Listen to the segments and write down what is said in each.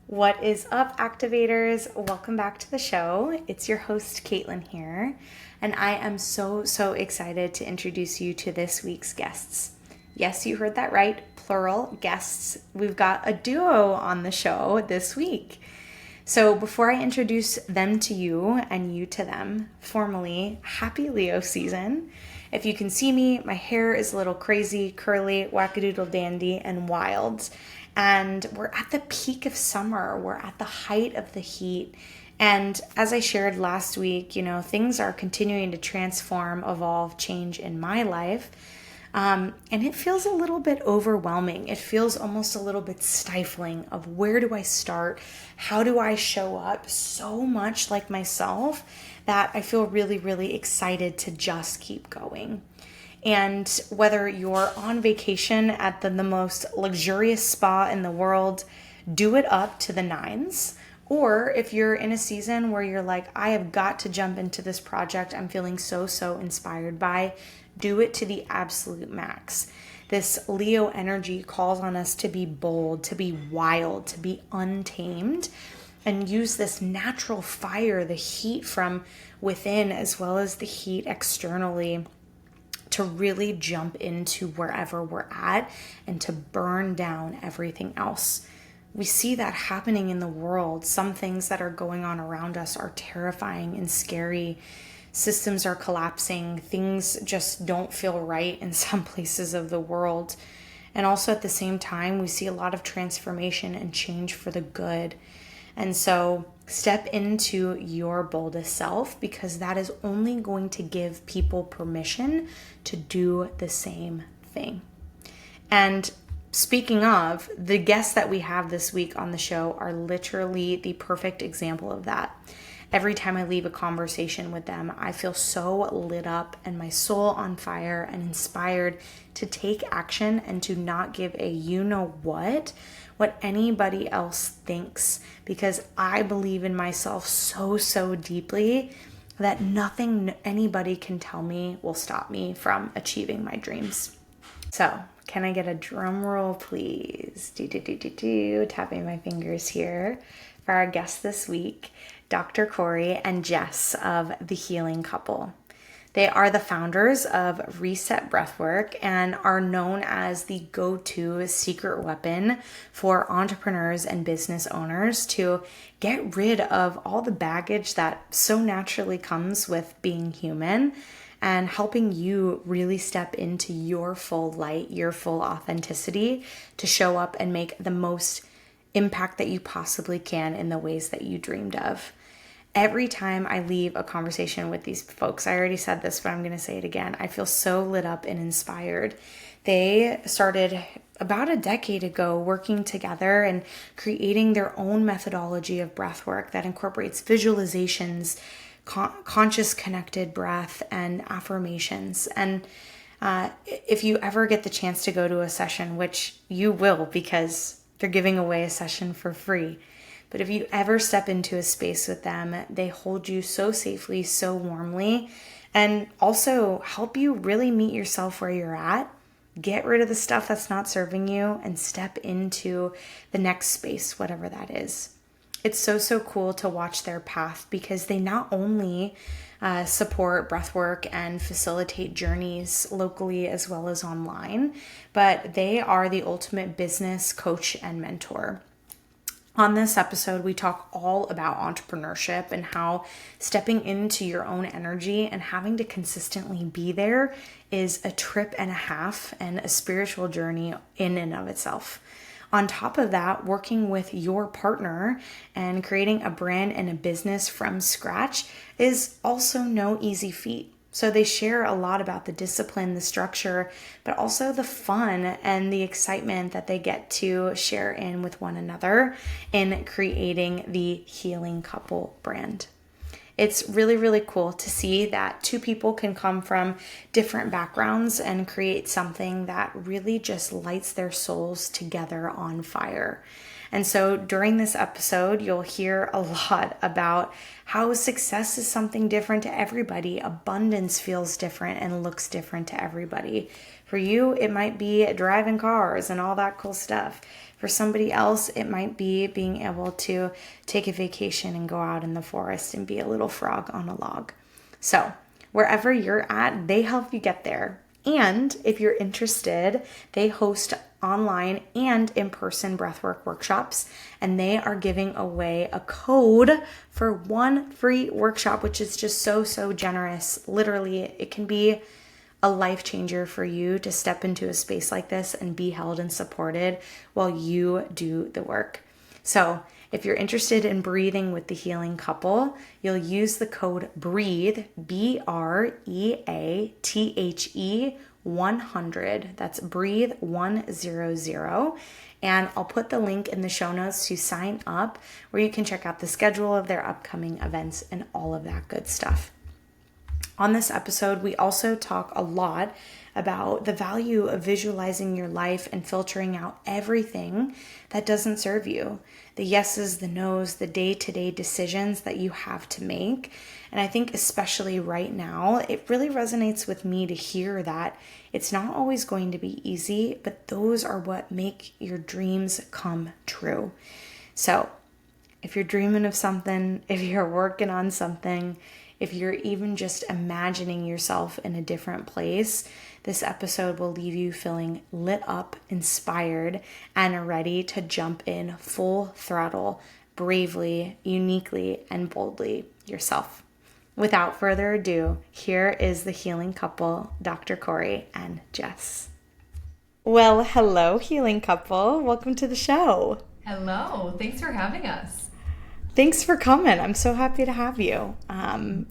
What is up, activators? Welcome back to the show. It's your host, Caitlin here, and I am so excited to introduce you to this week's guests. Yes, you heard that right, plural guests. We've got a duo on the show this week. So before I introduce them to you and you to them, formally, happy Leo season. If you can see me, my hair is a little crazy, curly, wackadoodle dandy, and wild. And we're at the peak of summer. We're at the height of the heat. And as I shared last week, things are continuing to transform, evolve, change in my life. And it feels a little bit overwhelming. It feels almost a little bit stifling of where do I start? How do I show up? So much like myself that I feel really excited to just keep going. And whether you're on vacation at the most luxurious spa in the world, do it up to the nines. Or if you're in a season where you're like, I have got to jump into this project I'm feeling so inspired by, do it to the absolute max. This Leo energy calls on us to be bold, to be wild, to be untamed, and use this natural fire, the heat from within as well as the heat externally, to really jump into wherever we're at and to burn down everything else. We see that happening in the world. Some things that are going on around us are terrifying and scary. Systems are collapsing. Things just don't feel right in some places of the world. And also at the same time, we see a lot of transformation and change for the good. And so step into your boldest self, because that is only going to give people permission to do the same thing. And speaking of, the guests that we have this week on the show are literally the perfect example of that. Every time I leave a conversation with them, I feel so lit up and my soul on fire and inspired to take action and to not give a what anybody else thinks, because I believe in myself so deeply that nothing anybody can tell me will stop me from achieving my dreams. So, can I get a drum roll, please? Tapping my fingers here for our guest this week, Dr. Cory and Jess of The Healing Couple. They are the founders of RESET Breathwork and are known as the go-to secret weapon for entrepreneurs and business owners to get rid of all the baggage that so naturally comes with being human, and helping you really step into your full light, your full authenticity to show up and make the most impact that you possibly can in the ways that you dreamed of. Every time I leave a conversation with these folks, I already said this, but I'm going to say it again, I feel so lit up and inspired. They started about a decade ago working together and creating their own methodology of breathwork that incorporates visualizations, conscious connected breath, and affirmations. And if you ever get the chance to go to a session, which you will because they're giving away a session for free, but if you ever step into a space with them, they hold you so safely, so warmly, and also help you really meet yourself where you're at, get rid of the stuff that's not serving you, and step into the next space, whatever that is. It's so cool to watch their path, because they not only support breathwork and facilitate journeys locally as well as online, but they are the ultimate business coach and mentor. On this episode, we talk all about entrepreneurship and how stepping into your own energy and having to consistently be there is a trip and a half and a spiritual journey in and of itself. On top of that, working with your partner and creating a brand and a business from scratch is also no easy feat. So they share a lot about the discipline, the structure, but also the fun and the excitement that they get to share in with one another in creating the Healing Couple brand. It's really cool to see that two people can come from different backgrounds and create something that really just lights their souls together on fire. And so during this episode, you'll hear a lot about how success is something different to everybody. Abundance feels different and looks different to everybody. For you, it might be driving cars and all that cool stuff. For somebody else, it might be being able to take a vacation and go out in the forest and be a little frog on a log. So wherever you're at, they help you get there. And if you're interested, they host online and in-person breathwork workshops, and they are giving away a code for one free workshop, which is just so generous. Literally, it can be a life changer for you to step into a space like this and be held and supported while you do the work. So if you're interested in breathing with the healing couple, you'll use the code BREATHE, BREATHE 100. That's BREATHE 100. And I'll put the link in the show notes to sign up, where you can check out the schedule of their upcoming events and all of that good stuff. On this episode, we also talk a lot about the value of visualizing your life and filtering out everything that doesn't serve you. The yeses, the nos, the day-to-day decisions that you have to make. And I think especially right now, it really resonates with me to hear that it's not always going to be easy, but those are what make your dreams come true. So if you're dreaming of something, if you're working on something, if you're even just imagining yourself in a different place, this episode will leave you feeling lit up, inspired, and ready to jump in full throttle, bravely, uniquely, and boldly yourself. Without further ado, here is the healing couple, Dr. Cory and Jess. Well, hello, healing couple. Welcome to the show. Hello. Thanks for having us. Thanks for coming. I'm so happy to have you.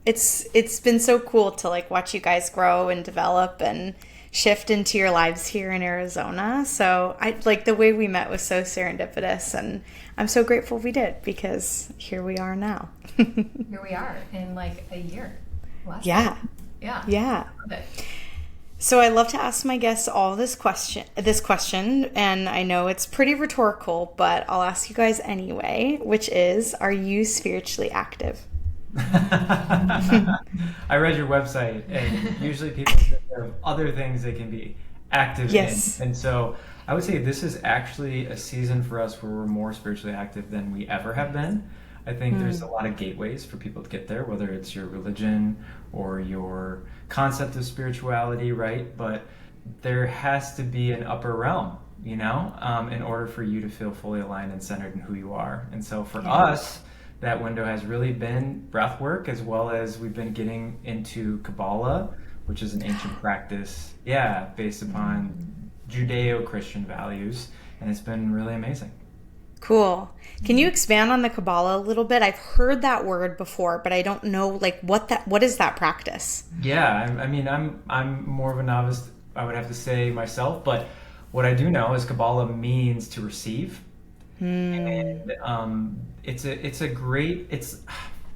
It's been so cool to watch you guys grow and develop and shift into your lives here in Arizona. So I the way we met was so serendipitous, and I'm so grateful we did, because here we are now. Here we are in a year. Yeah. Yeah. Love it. So I love to ask my guests all this question, and I know it's pretty rhetorical, but I'll ask you guys anyway, which is, are you spiritually active? I read your website, and usually people think of other things they can be active Yes. in. And so I would say this is actually a season for us where we're more spiritually active than we ever have been. I think there's a lot of gateways for people to get there, whether it's your religion or your concept of spirituality, right? But there has to be an upper realm, in order for you to feel fully aligned and centered in who you are. And so for us, that window has really been breath work, as well as we've been getting into Kabbalah, which is an ancient practice, based upon Judeo-Christian values. And it's been really amazing. Cool. Can you expand on the Kabbalah a little bit? I've heard that word before, but I don't know what is that practice? Yeah, I'm more of a novice, I would have to say myself, but what I do know is Kabbalah means to receive. And it's the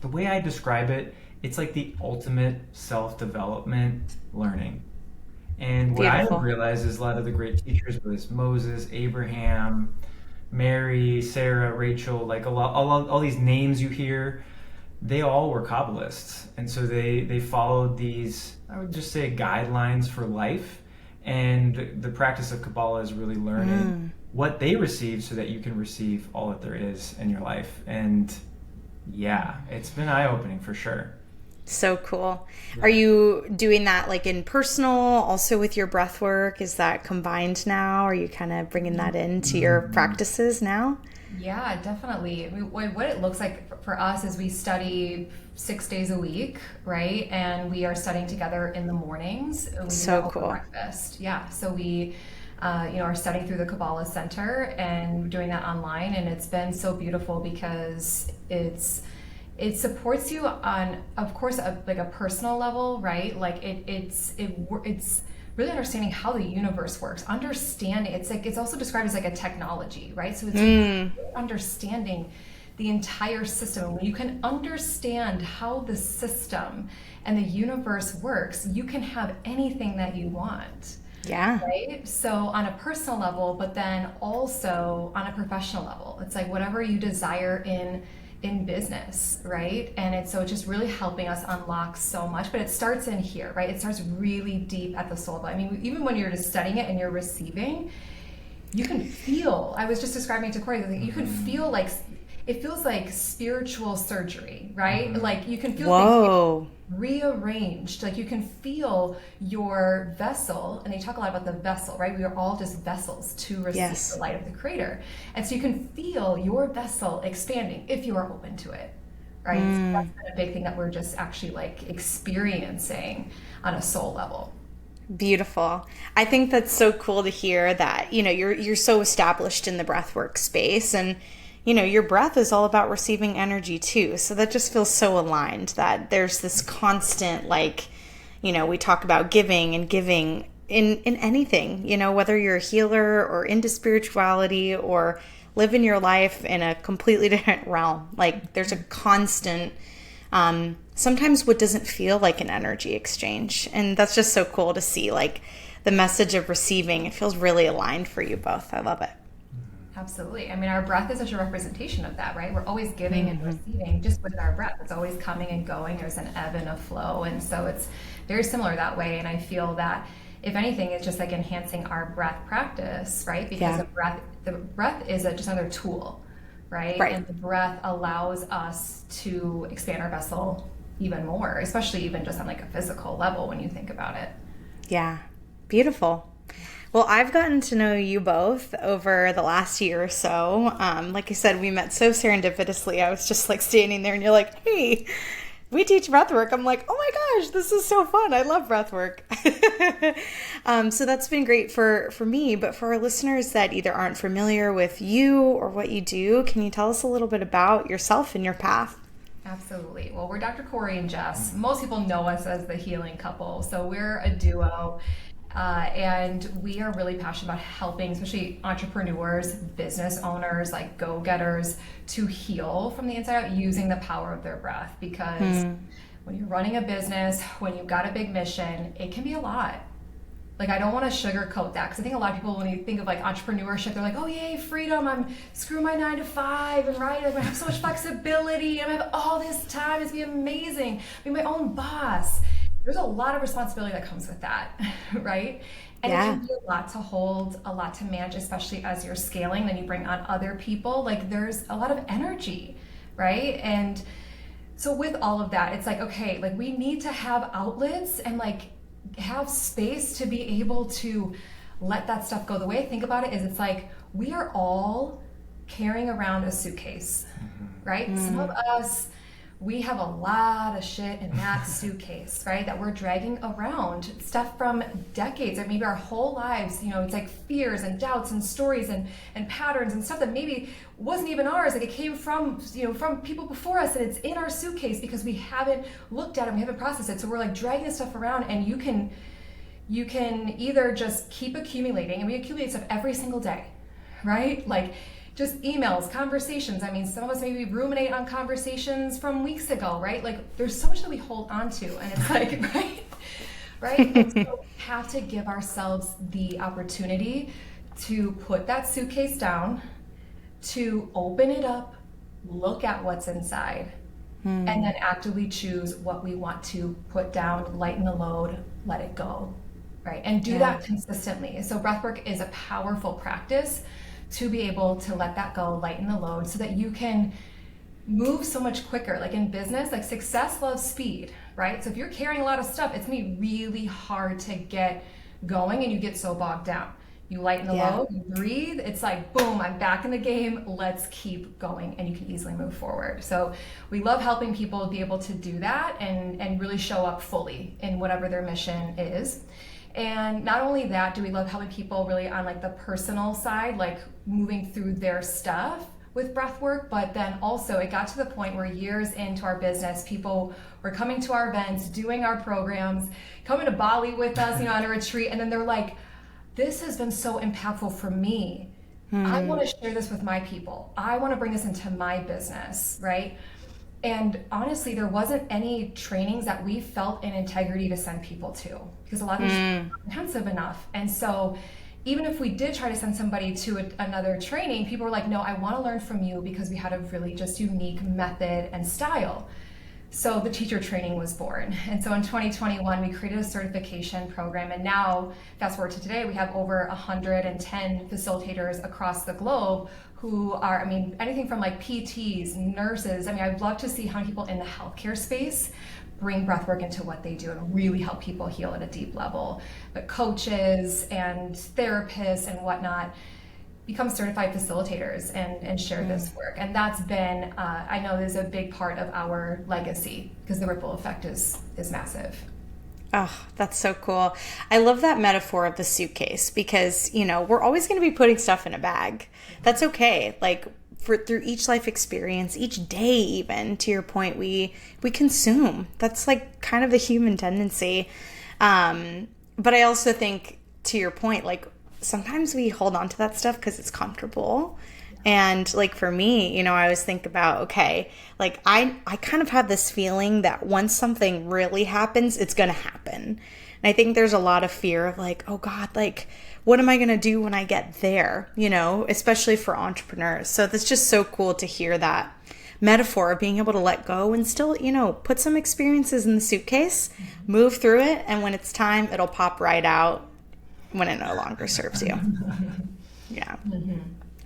way I describe it, it's like the ultimate self-development learning. And what Beautiful. I realized is a lot of the great teachers, whether it's Moses, Abraham, Mary, Sarah, Rachel, all these names you hear, they all were Kabbalists. And so they followed these, I would just say, guidelines for life. And the practice of Kabbalah is really learning what they received so that you can receive all that there is in your life. And it's been eye-opening for sure. So cool. Yeah. Are you doing that in personal, also with your breath work? Is that combined now? Are you kind of bringing that into your practices now? Yeah, definitely. What it looks like for us is we study 6 days a week, right? And we are studying together in the mornings. We so do cool. Breakfast. Yeah. So we are studying through the Kabbalah Center and doing that online. And it's been so beautiful because it supports you on, of course, a personal level, right? It's really understanding how the universe works. Understanding, it's also described as a technology, right? So it's really understanding the entire system. And when you can understand how the system and the universe works, you can have anything that you want. Yeah. Right? So on a personal level, but then also on a professional level, it's whatever you desire in business, right? And it's just really helping us unlock so much, but it starts in here, right? It starts really deep at the soul level. Even when you're just studying it and you're receiving, you can feel, I was just describing it to Cory, like you can feel like, it feels like spiritual surgery, right? Like you can feel Whoa. things rearranged, like you can feel your vessel, and they talk a lot about the vessel, right? We are all just vessels to receive the light of the Creator. And so you can feel your vessel expanding if you are open to it, right? So that's been a big thing that we're just actually like experiencing on a soul level. Beautiful. I think that's so cool to hear that, you know, you're so established in the breathwork space, and you know, your breath is all about receiving energy too. So that just feels so aligned that there's this constant, like, you know, we talk about giving and giving in anything, you know, whether you're a healer or into spirituality or living your life in a completely different realm. Like there's a constant, sometimes what doesn't feel like an energy exchange. And that's just so cool to see, like the message of receiving. It feels really aligned for you both. I love it. Absolutely. I mean, our breath is such a representation of that, right? We're always giving and receiving just with our breath. It's always coming and going. There's an ebb and a flow. And so it's very similar that way. And I feel that if anything, it's just like enhancing our breath practice, right? Because the breath is just another tool, right? And the breath allows us to expand our vessel even more, especially even just on like a physical level when you think about it. Yeah. Beautiful. Well, I've gotten to know you both over the last year or so. Like I said, we met so serendipitously. I was just like standing there and you're like, hey, we teach breathwork. I'm like, oh my gosh, this is so fun. I love breathwork. So that's been great for me. But for our listeners that either aren't familiar with you or what you do, can you tell us a little bit about yourself and your path? Absolutely. Well, we're Dr. Cory and Jess. Most people know us as the healing couple. So we're a duo. And we are really passionate about helping, especially entrepreneurs, business owners, like go-getters, to heal from the inside out using the power of their breath. Because when you're running a business, when you've got a big mission, it can be a lot. Like, I don't want to sugarcoat that, because I think a lot of people, when you think of like entrepreneurship, they're like, oh yay, freedom, I'm screw my 9 to 5, and right, I have so much flexibility, and I have all this time, it's be amazing, be my own boss. There's a lot of responsibility that comes with that, right? And it can be a lot to hold, a lot to manage, especially as you're scaling, then you bring on other people. Like there's a lot of energy, right? And so with all of that, it's like, okay, like we need to have outlets and like have space to be able to let that stuff go. The way I think about it is it's like we are all carrying around a suitcase, right? Some of us, we have a lot of shit in that suitcase, right? That we're dragging around, stuff from decades or maybe our whole lives. You know, it's like fears and doubts and stories and patterns and stuff that maybe wasn't even ours. Like it came from, you know, from people before us, and it's in our suitcase because we haven't looked at it, we haven't processed it. So we're like dragging this stuff around, and you can either just keep accumulating, and we accumulate stuff every single day, right? Like just emails, conversations. I mean, some of us maybe ruminate on conversations from weeks ago, right? Like there's so much that we hold on to, and it's like, right? And so we have to give ourselves the opportunity to put that suitcase down, to open it up, look at what's inside, and then actively choose what we want to put down, lighten the load, let it go, right? And do that consistently. So breathwork is a powerful practice to be able to let that go, lighten the load, so that you can move so much quicker. Like in business, like success loves speed, right? So if you're carrying a lot of stuff, it's gonna be really hard to get going, and you get so bogged down. You lighten the load, you breathe, it's like, boom, I'm back in the game, let's keep going, and you can easily move forward. So we love helping people be able to do that and really show up fully in whatever their mission is. And not only that, do we love helping people really on like the personal side, like moving through their stuff with breath work, but then also it got to the point where years into our business, people were coming to our events, doing our programs, coming to Bali with us, you know, on a retreat, and then they're like, this has been so impactful for me. I want to share this with my people. I want to bring this into my business, right? And honestly, there wasn't any trainings that we felt in integrity to send people to, because a lot of these weren't comprehensive enough. And so even if we did try to send somebody to another training, people were like, no, I want to learn from you because we had a really just unique method and style. So the teacher training was born. And so in 2021, we created a certification program. And now, fast forward to today, we have over 110 facilitators across the globe who are, anything from like PTs, nurses. I'd love to see how many people in the healthcare space bring breathwork into what they do and really help people heal at a deep level. But coaches and therapists and whatnot become certified facilitators and share this work. And that's been, I know is a big part of our legacy because the ripple effect is massive. Oh, that's so cool. I love that metaphor of the suitcase because, we're always going to be putting stuff in a bag. That's okay. Like through each life experience, each day, even to your point, we consume. That's like kind of the human tendency. But I also think to your point, like sometimes we hold on to that stuff because it's comfortable. And like for me, I always think about, okay, like I kind of have this feeling that once something really happens, it's going to happen. And I think there's a lot of fear of like, oh God, like what am I going to do when I get there? Especially for entrepreneurs. So that's just so cool to hear that metaphor of being able to let go and still, put some experiences in the suitcase, move through it. And when it's time, it'll pop right out when it no longer serves you. Yeah.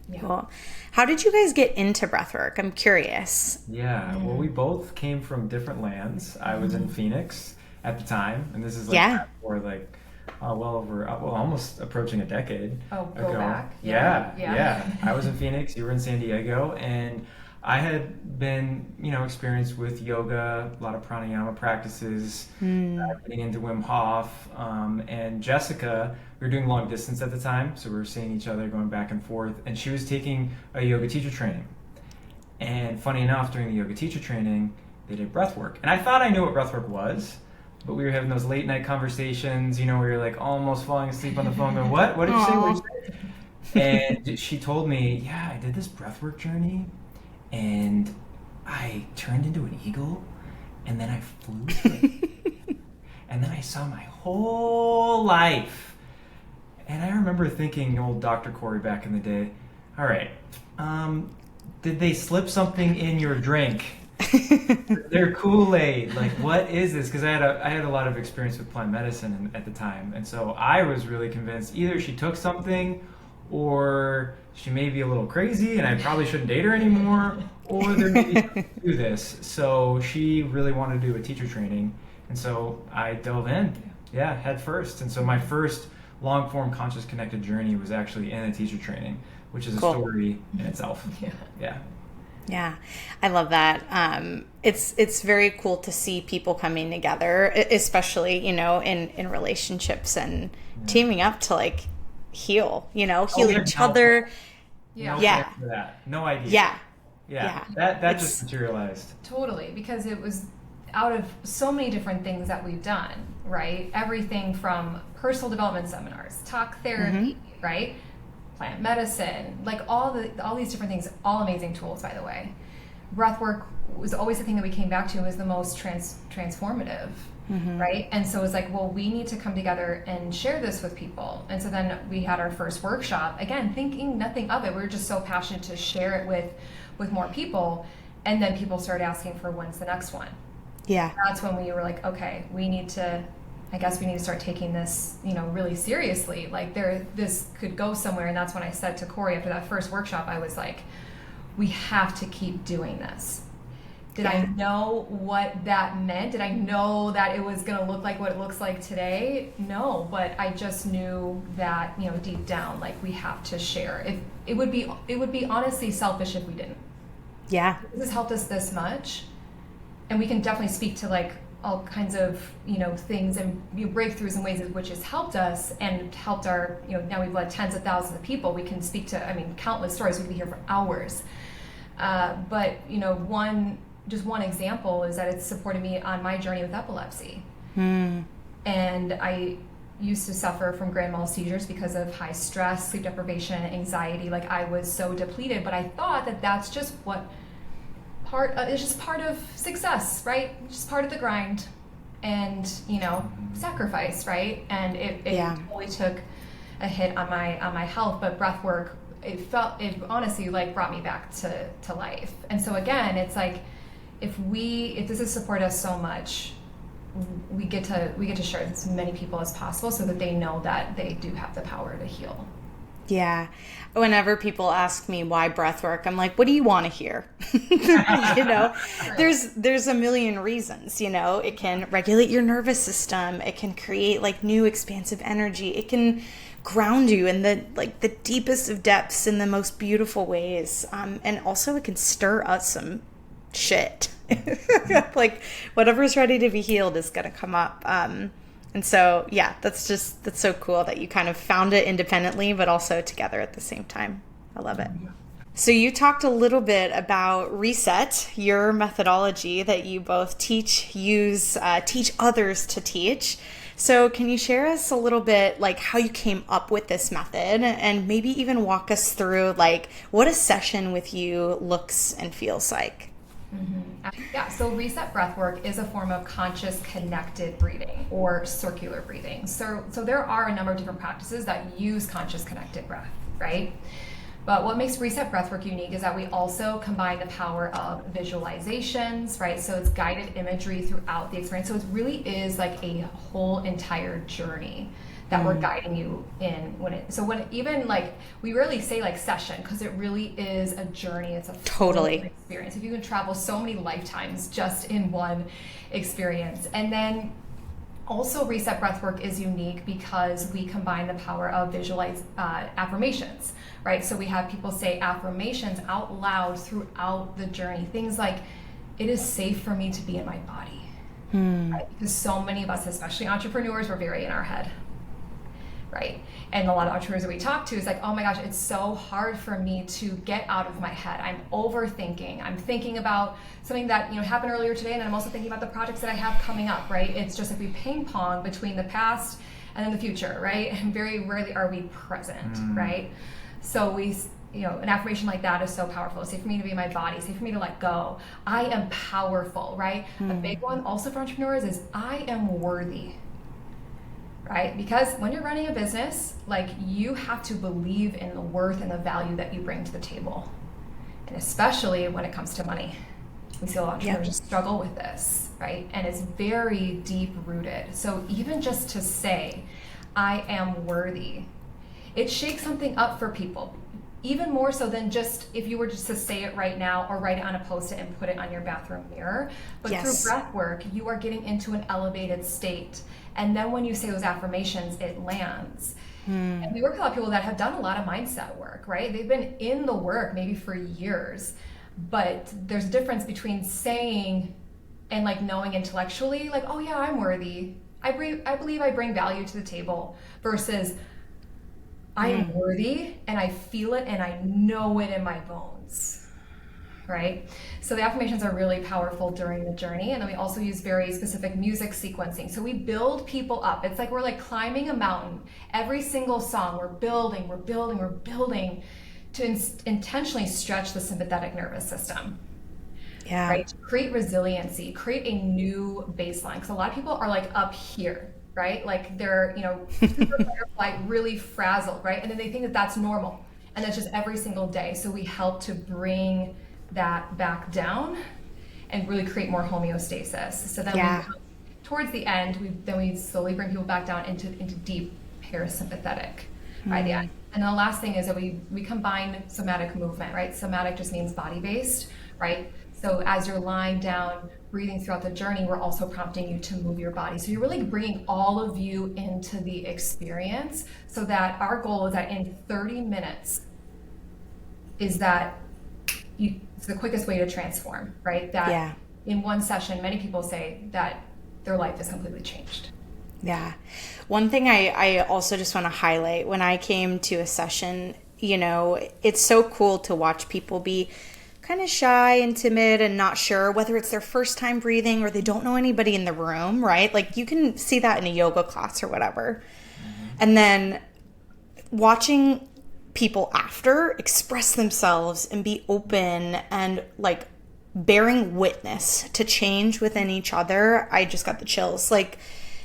Yeah. Cool. How did you guys get into breathwork? I'm curious. Yeah, well, we both came from different lands. I was in Phoenix at the time, and this is like for like almost approaching a decade ago. Back. Yeah. I was in Phoenix, you were in San Diego, and I had been, experienced with yoga, a lot of pranayama practices, getting into Wim Hof, and Jessica, we were doing long distance at the time, so we were seeing each other going back and forth, and she was taking a yoga teacher training. And funny enough, during the yoga teacher training, they did breath work. And I thought I knew what breath work was, but we were having those late night conversations, where you're like almost falling asleep on the phone going, what? What did you say? What did you say? And she told me, yeah, I did this breath work journey, and I turned into an eagle, and then I flew, and then I saw my whole life. And I remember thinking, old Dr. Cory back in the day, all right, did they slip something in your drink? Their Kool-Aid, like what is this? Because I had a lot of experience with plant medicine at the time, and so I was really convinced either she took something, or she may be a little crazy, and I probably shouldn't date her anymore, or there may be something to do this. So she really wanted to do a teacher training, and so I dove in, head first. And so my first long-form conscious connected journey was actually in a teacher training, which is a story in itself. Yeah, I love that. It's very cool to see people coming together, especially, in relationships and teaming up to like heal each other. No idea. Yeah. That just materialized. Totally, because it was out of so many different things that we've done, right? Everything from personal development seminars, talk therapy, right? Plant medicine, like all these different things, all amazing tools, by the way. Breathwork was always the thing that we came back to was the most transformative, right? And so it was like, well, we need to come together and share this with people. And so then we had our first workshop, again, thinking nothing of it. We were just so passionate to share it with more people. And then people started asking for when's the next one. Yeah. That's when we were like, okay, we need to start taking this, really seriously. Like this could go somewhere. And that's when I said to Cory after that first workshop, I was like, we have to keep doing this. Did I know what that meant? Did I know that it was going to look like what it looks like today? No, but I just knew that, deep down, like we have to share. It would be honestly selfish if we didn't. Yeah. This has helped us this much. And we can definitely speak to like all kinds of, things and breakthroughs and ways in which it's helped us and helped our, now we've led tens of thousands of people. We can speak to, countless stories. We could be here for hours. But, one example is that it's supported me on my journey with epilepsy. And I used to suffer from grand mal seizures because of high stress, sleep deprivation, anxiety. Like I was so depleted, but I thought that that's just it's just part of success, right? Just part of the grind and, sacrifice, right? And it totally took a hit on my health, but breath work, it honestly like brought me back to life. And so again, it's like, if this has supported us so much, we get to share with as many people as possible so that they know that they do have the power to heal. Yeah. Whenever people ask me why breath work, I'm like, what do you want to hear? There's a million reasons, it can regulate your nervous system. It can create like new expansive energy. It can ground you in the deepest of depths in the most beautiful ways. And also it can stir up some shit. Like whatever's ready to be healed is going to come up. And so, yeah, that's so cool that you kind of found it independently, but also together at the same time. I love it. So you talked a little bit about RESET, your methodology that you both teach others to teach. So can you share us a little bit like how you came up with this method and maybe even walk us through like what a session with you looks and feels like? Yeah, so RESET Breathwork is a form of conscious connected breathing or circular breathing. So there are a number of different practices that use conscious connected breath, right? But what makes RESET Breathwork unique is that we also combine the power of visualizations, right? So it's guided imagery throughout the experience. So it really is like a whole entire journey that we're guiding you in even like we really say like session because it really is a journey. It's a totally experience. If you can travel so many lifetimes just in one experience. And then also RESET Breathwork is unique because we combine the power of affirmations, right? So we have people say affirmations out loud throughout the journey. Things like, it is safe for me to be in my body, right? Because so many of us, especially entrepreneurs, we're very in our head. Right. And a lot of entrepreneurs that we talk to is like, oh my gosh, it's so hard for me to get out of my head. I'm overthinking. I'm thinking about something that, happened earlier today. And then I'm also thinking about the projects that I have coming up, right? It's just like we ping pong between the past and then the future, right? And very rarely are we present, right? So an affirmation like that is so powerful. Safe for me to be in my body, safe for me to let go. I am powerful, right? A big one also for entrepreneurs is I am worthy. Right? Because when you're running a business, like you have to believe in the worth and the value that you bring to the table. And especially when it comes to money. We see a lot of entrepreneurs struggle with this, right? And it's very deep rooted. So even just to say, I am worthy, it shakes something up for people. Even more so than just if you were just to say it right now or write it on a post-it and put it on your bathroom mirror. But through breath work, you are getting into an elevated state. And then when you say those affirmations, it lands. And we work with a lot of people that have done a lot of mindset work, right? They've been in the work maybe for years, but there's a difference between saying and like knowing intellectually, like, oh yeah, I'm worthy. I believe I bring value to the table versus I am worthy and I feel it and I know it in my bones. Right? So the affirmations are really powerful during the journey. And then we also use very specific music sequencing. So we build people up. It's like we're like climbing a mountain. Every single song, we're building to intentionally stretch the sympathetic nervous system. Yeah. Right? To create resiliency, create a new baseline. Because a lot of people are like up here, right? Like they're, super fight or flight, really frazzled, right? And then they think that that's normal. And that's just every single day. So we help to bring that back down and really create more homeostasis. So then towards the end, we slowly bring people back down into deep parasympathetic by the end. And then the last thing is that we combine somatic movement, right? Somatic just means body-based, right? So as you're lying down, breathing throughout the journey, we're also prompting you to move your body. So you're really bringing all of you into the experience so that our goal is that in 30 minutes is that it's the quickest way to transform, right? That in one session, many people say that their life is completely changed. Yeah. One thing I also just want to highlight when I came to a session, it's so cool to watch people be kind of shy and timid and not sure whether it's their first time breathing or they don't know anybody in the room, right? Like you can see that in a yoga class or whatever. And then watching people after express themselves and be open and like bearing witness to change within each other, I just got the chills. Like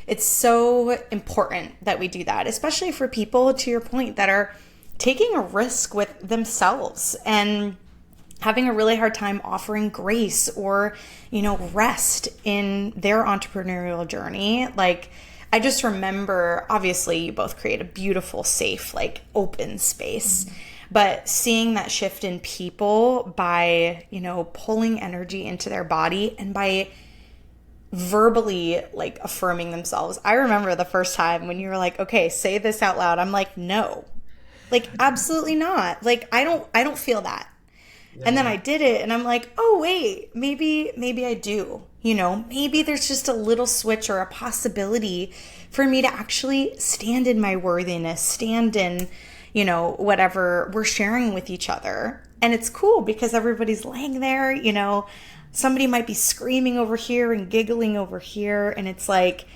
it's so important that we do that, especially for people, to your point, that are taking a risk with themselves. And having a really hard time offering grace or, rest in their entrepreneurial journey. Like, I just remember, obviously, you both create a beautiful, safe, like, open space. But seeing that shift in people by, pulling energy into their body and by verbally, like, affirming themselves. I remember the first time when you were like, okay, say this out loud. I'm like, no, like, absolutely not. Like, I don't feel that. And then I did it and I'm like, oh, wait, maybe I do. Maybe there's just a little switch or a possibility for me to actually stand in my worthiness, stand in, whatever we're sharing with each other. And it's cool because everybody's laying there, somebody might be screaming over here and giggling over here. And it's like,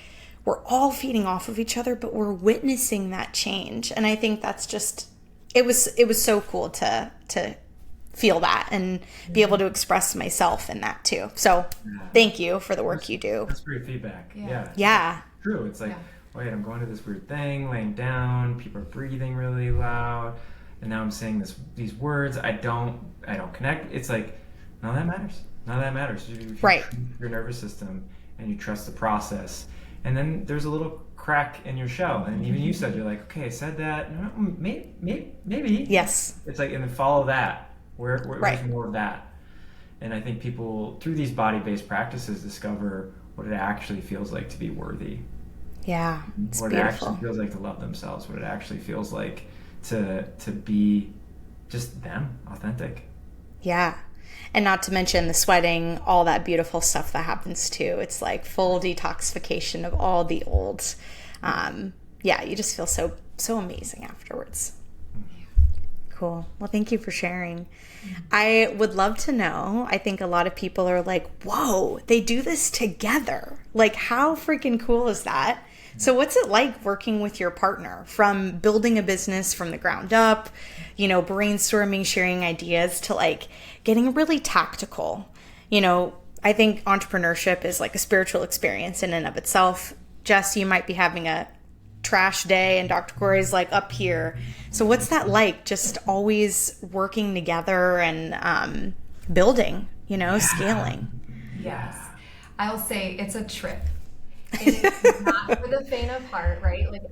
we're all feeding off of each other, but we're witnessing that change. And I think that's just, it was so cool to feel that and be able to express myself in that too. So thank you for the work you do. That's great feedback. Yeah. True. It's like, wait, I'm going to this weird thing, laying down, people are breathing really loud, and now I'm saying these words. I don't connect. It's like, none of that matters. None of that matters. Right. Your nervous system and you trust the process. And then there's a little crack in your shell. And even you said, you're like, okay, I said that. No, maybe. Yes. It's like, and then follow that. Where's more of that? And I think people, through these body-based practices, discover what it actually feels like to be worthy. Yeah, it's what beautiful. It actually feels like to love themselves. What it actually feels like to be just them, authentic. Yeah. And not to mention the sweating, all that beautiful stuff that happens too. It's like full detoxification of all the old. You just feel so amazing afterwards. Cool. Well, thank you for sharing. I would love to know, I think a lot of people are like, whoa, they do this together. Like, how freaking cool is that? So what's it like working with your partner, from building a business from the ground up, brainstorming, sharing ideas, to like getting really tactical? I think entrepreneurship is like a spiritual experience in and of itself. Jess, you might be having a trash day and Dr. Cory's like up here. So what's that like, just always working together and building, scaling? Yes. I'll say it's a trip. It's not for the faint of heart, right? Like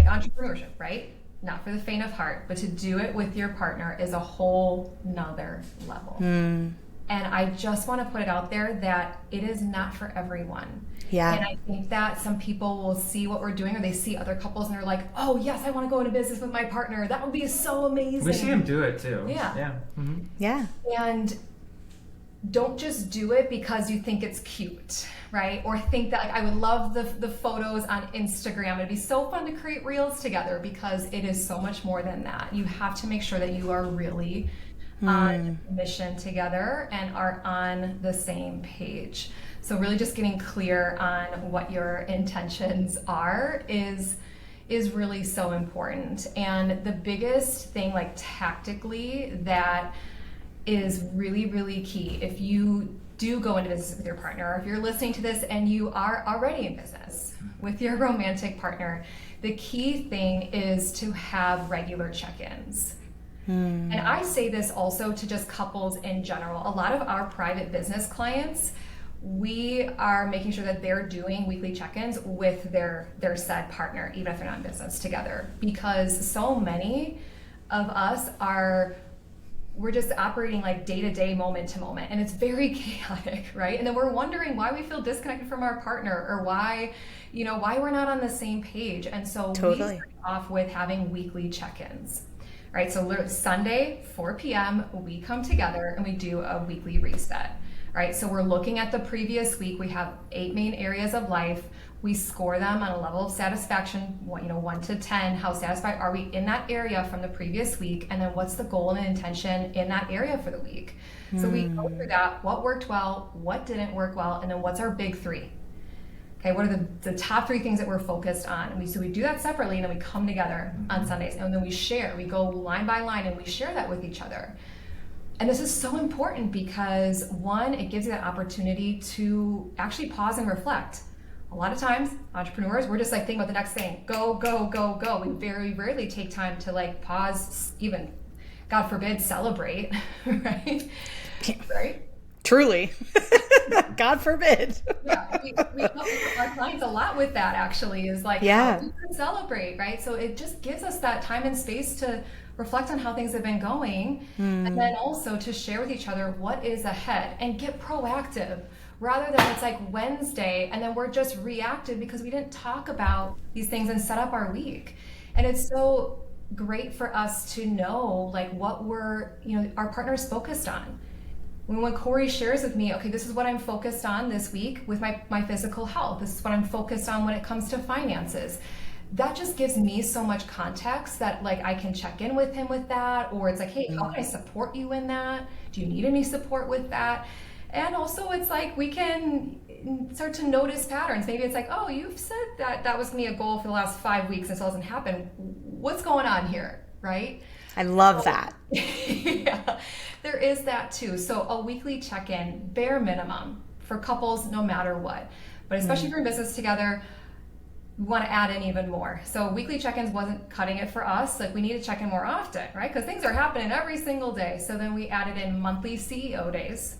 entrepreneurship, right? Not for the faint of heart, but to do it with your partner is a whole nother level. And I just want to put it out there that it is not for everyone. Yeah. And I think that some people will see what we're doing, or they see other couples and they're like, oh yes, I want to go into business with my partner. That would be so amazing. We see them do it too. Yeah. Yeah. Mm-hmm. Yeah. And don't just do it because you think it's cute, right? Or think that, like, I would love the photos on Instagram. It'd be so fun to create reels together, because it is so much more than that. You have to make sure that you are really on mission together and are on the same page. So really just getting clear on what your intentions are is really so important. And the biggest thing, like tactically, that is really, really key, if you do go into business with your partner, or if you're listening to this and you are already in business with your romantic partner, the key thing is to have regular check-ins. And I say this also to just couples in general. A lot of our private business clients, we are making sure that they're doing weekly check-ins with their said partner, even if they're not in business together, because so many of us we're just operating like day-to-day, moment to moment, and it's very chaotic, right? And then we're wondering why we feel disconnected from our partner, or why we're not on the same page. And so we start off with having weekly check-ins, right? So literally Sunday, 4 p.m., we come together and we do a weekly reset, right? So we're looking at the previous week. We have 8 main areas of life. We score them on a level of satisfaction, 1 to 10. How satisfied are we in that area from the previous week? And then what's the goal and intention in that area for the week? So we go through that, what worked well, what didn't work well, and then what's our big 3? Okay, what are the top 3 things that we're focused on? And we do that separately, and then we come together on Sundays, and then we share. We go line by line, and we share that with each other. And this is so important because, 1, it gives you that opportunity to actually pause and reflect. A lot of times, entrepreneurs, we're just like thinking about the next thing. Go, go, go, go. We very rarely take time to like pause, even God forbid, celebrate, right? Right? Truly. God forbid. Yeah, we help our clients a lot with that, actually, is like how Yeah. we can celebrate, right? So it just gives us that time and space to reflect on how things have been going, and then also to share with each other what is ahead and get proactive rather than it's like Wednesday and then we're just reactive because we didn't talk about these things and set up our week. And it's so great for us to know like what we're, our partner's focused on. When Cory shares with me, okay, this is what I'm focused on this week with my physical health. This is what I'm focused on when it comes to finances. That just gives me so much context that like I can check in with him with that, or it's like, hey, how can I support you in that? Do you need any support with that? And also it's like we can start to notice patterns. Maybe it's like, oh, you've said that was gonna be a goal for the last 5 weeks and it still hasn't happened. What's going on here, right? I love that. Yeah, there is that too. So a weekly check-in, bare minimum for couples, no matter what. But especially if you're in business together, we want to add in even more. So weekly check-ins wasn't cutting it for us. Like we need to check in more often, right? Because things are happening every single day. So then we added in monthly CEO days,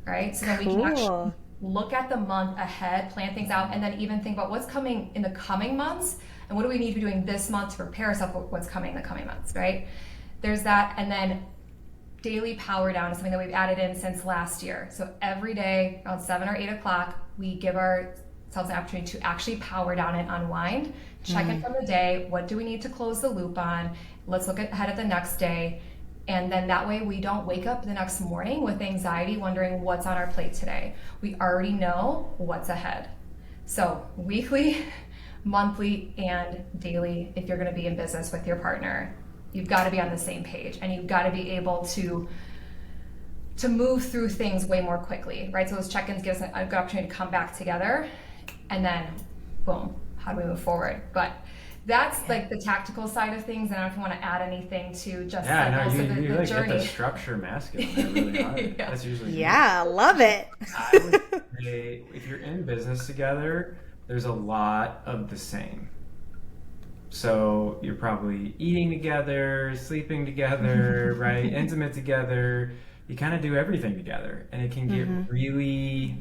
right? So then we can actually look at the month ahead, plan things out, and then even think about what's coming in the coming months and what do we need to be doing this month to prepare ourselves for what's coming in the coming months, right? There's that. And then daily power down is something that we've added in since last year. So every day around 7 or 8 o'clock, we give ourselves an opportunity to actually power down and unwind, check in from the day. What do we need to close the loop on? Let's look ahead at the next day. And then that way we don't wake up the next morning with anxiety, wondering what's on our plate today. We already know what's ahead. So weekly, monthly, and daily, if you're going to be in business with your partner, you've got to be on the same page and you've got to be able to move through things way more quickly, right? So those check-ins give us a good opportunity to come back together and then boom, how do we move forward? But that's like the tactical side of things. I don't know if you want to add anything to just you like journey. get the structure masculine there really hard. Yeah. That's usually Yeah, love it. I would say if you're in business together, there's a lot of the same. So you're probably eating together, sleeping together, right? Intimate together. You kind of do everything together, and it can get really,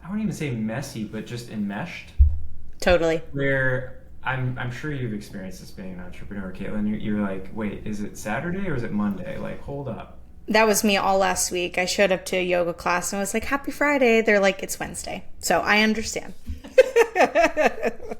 I wouldn't even say messy, but just enmeshed. Totally. Where I'm sure you've experienced this being an entrepreneur, Caitlin. You're like, wait, is it Saturday or is it Monday? Like, hold up. That was me all last week. I showed up to a yoga class and was like, happy Friday. They're like, it's Wednesday. So I understand.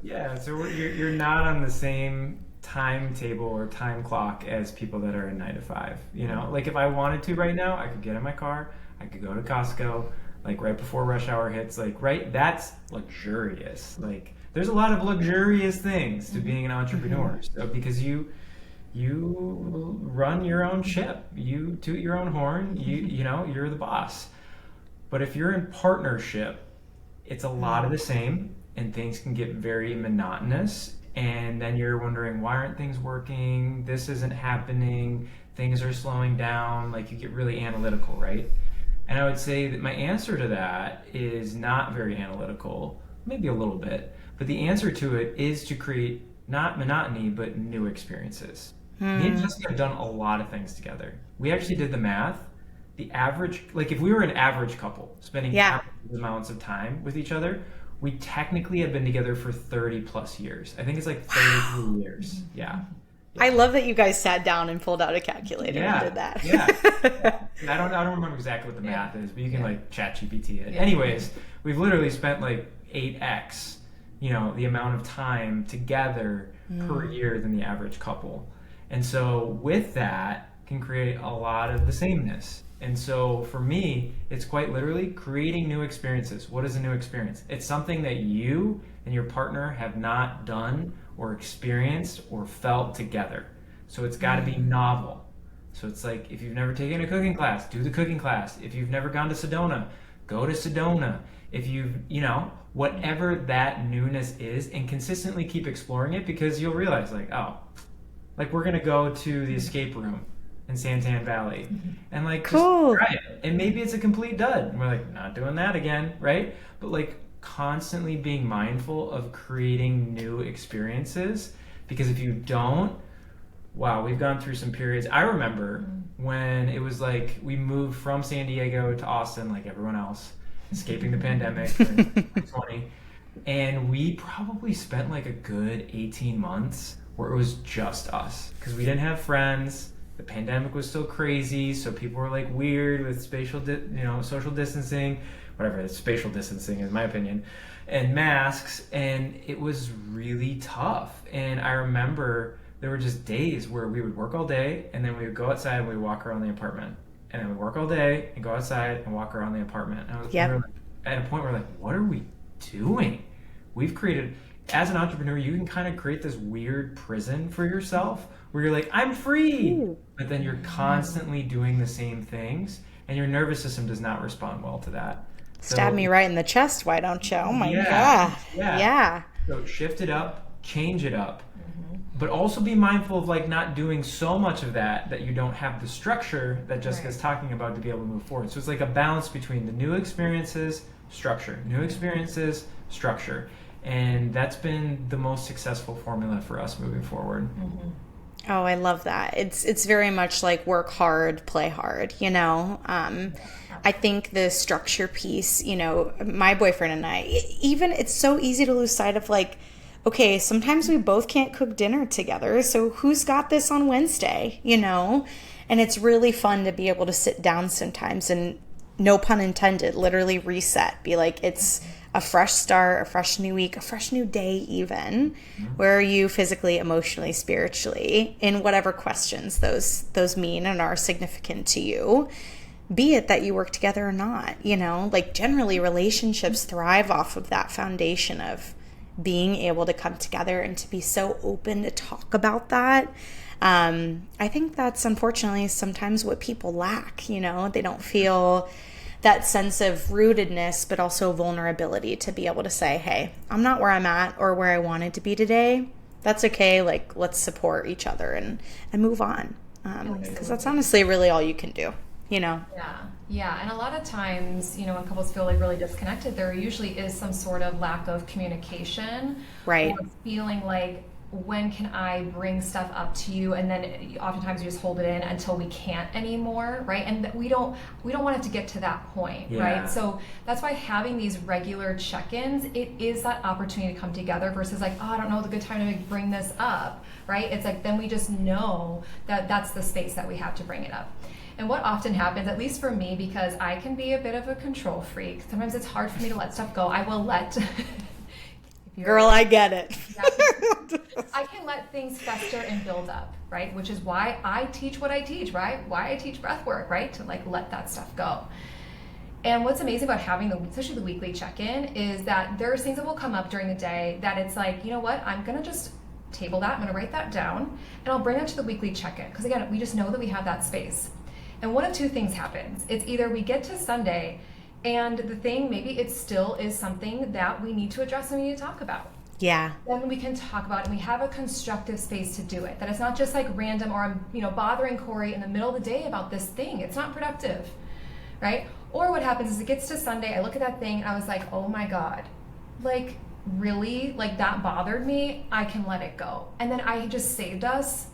Yeah, so you're not on the same timetable or time clock as people that are in 9 to 5. You know, like if I wanted to right now, I could get in my car, I could go to Costco, like right before rush hour hits, like right, that's luxurious. Like there's a lot of luxurious things to being an entrepreneur. So because you run your own ship, you toot your own horn, you know, you're the boss. But if you're in partnership, it's a lot of the same and things can get very monotonous. And then you're wondering, why aren't things working? This isn't happening. Things are slowing down. Like you get really analytical, right? And I would say that my answer to that is not very analytical, maybe a little bit. But the answer to it is to create not monotony, but new experiences. Me and Jessica have done a lot of things together. We actually did the math. The average, like if we were an average couple spending average amounts of time with each other, we technically have been together for 30 plus years. I think it's like 33 years. Yeah. I love that you guys sat down and pulled out a calculator and did that. And I don't remember exactly what the math is, but you can like chat GPT it. Anyways, we've literally spent like 8x, you know, the amount of time together per year than the average couple. And so with that can create a lot of the sameness. And so for me, it's quite literally creating new experiences. What is a new experience? It's something that you and your partner have not done or experienced or felt together. So it's got to be novel. So it's like if you've never taken a cooking class, do the cooking class. If you've never gone to Sedona, go to Sedona. If you've, you know, whatever that newness is, and consistently keep exploring it, because you'll realize like, oh, like we're going to go to the escape room in Santan Valley and like just try it. And maybe it's a complete dud. And we're like, not doing that again, right? But like constantly being mindful of creating new experiences, because if you don't, wow, we've gone through some periods. I remember when it was like we moved from San Diego to Austin, like everyone else, escaping the pandemic in 2020. And we probably spent like a good 18 months where it was just us because we didn't have friends. The pandemic was still crazy, so people were like weird with social distancing, whatever. It's spatial distancing, in my opinion, and masks, and it was really tough. And I remember there were just days where we would work all day, and then we would go outside and we'd walk around the apartment, and then we'd work all day and go outside and walk around the apartment. And we were like, at a point where like, what are we doing? We've created, as an entrepreneur, you can kind of create this weird prison for yourself where you're like, I'm free, but then you're constantly doing the same things, and your nervous system does not respond well to that. Stab me right in the chest, why don't you? Oh my God. Yeah. So shift it up, change it up, but also be mindful of like not doing so much of that you don't have the structure that Jessica's talking about to be able to move forward. So it's like a balance between the new experiences, structure, new experiences, structure. And that's been the most successful formula for us moving forward. Oh, I love that. It's very much like work hard, play hard, you know? I think the structure piece, you know, my boyfriend and I, even it's so easy to lose sight of like, okay, sometimes we both can't cook dinner together. So who's got this on Wednesday, you know? And it's really fun to be able to sit down sometimes and, no pun intended, literally reset. Be like, it's a fresh start, a fresh new week, a fresh new day even. Where are you physically, emotionally, spiritually, in whatever questions those mean and are significant to you? Be it that you work together or not, you know? Like generally relationships thrive off of that foundation of being able to come together and to be so open to talk about that. I think that's unfortunately sometimes what people lack, you know? They don't feel that sense of rootedness, but also vulnerability to be able to say, hey, I'm not where I'm at or where I wanted to be today. That's okay. Like, let's support each other and move on. Because that's honestly really all you can do, you know? Yeah. And a lot of times, you know, when couples feel like really disconnected, there usually is some sort of lack of communication. Right. Or feeling like, when can I bring stuff up to you? And then oftentimes you just hold it in until we can't anymore, right? And we don't want it to get to that point, right? So that's why having these regular check-ins, it is that opportunity to come together versus like, oh, I don't know the good time to bring this up, right? It's like, then we just know that that's the space that we have to bring it up. And what often happens, at least for me, because I can be a bit of a control freak, sometimes it's hard for me to let stuff go. I will let... Girl, I get it. I can let things fester and build up, right? Which is why I teach what I teach, right? Why I teach breath work, right? To like let that stuff go. And what's amazing about having especially the weekly check-in is that there's things that will come up during the day that it's like, you know what? I'm going to just table that. I'm going to write that down and I'll bring it to the weekly check-in. Because again, we just know that we have that space. And one of two things happens. It's either we get to Sunday and the thing, maybe it still is something that we need to address and we need to talk about. Yeah. Then we can talk about it and we have a constructive space to do it. That it's not just like random or I'm, you know, bothering Cory in the middle of the day about this thing. It's not productive, right? Or what happens is it gets to Sunday, I look at that thing and I was like, oh my God, like really, like that bothered me. I can let it go. And then I just saved us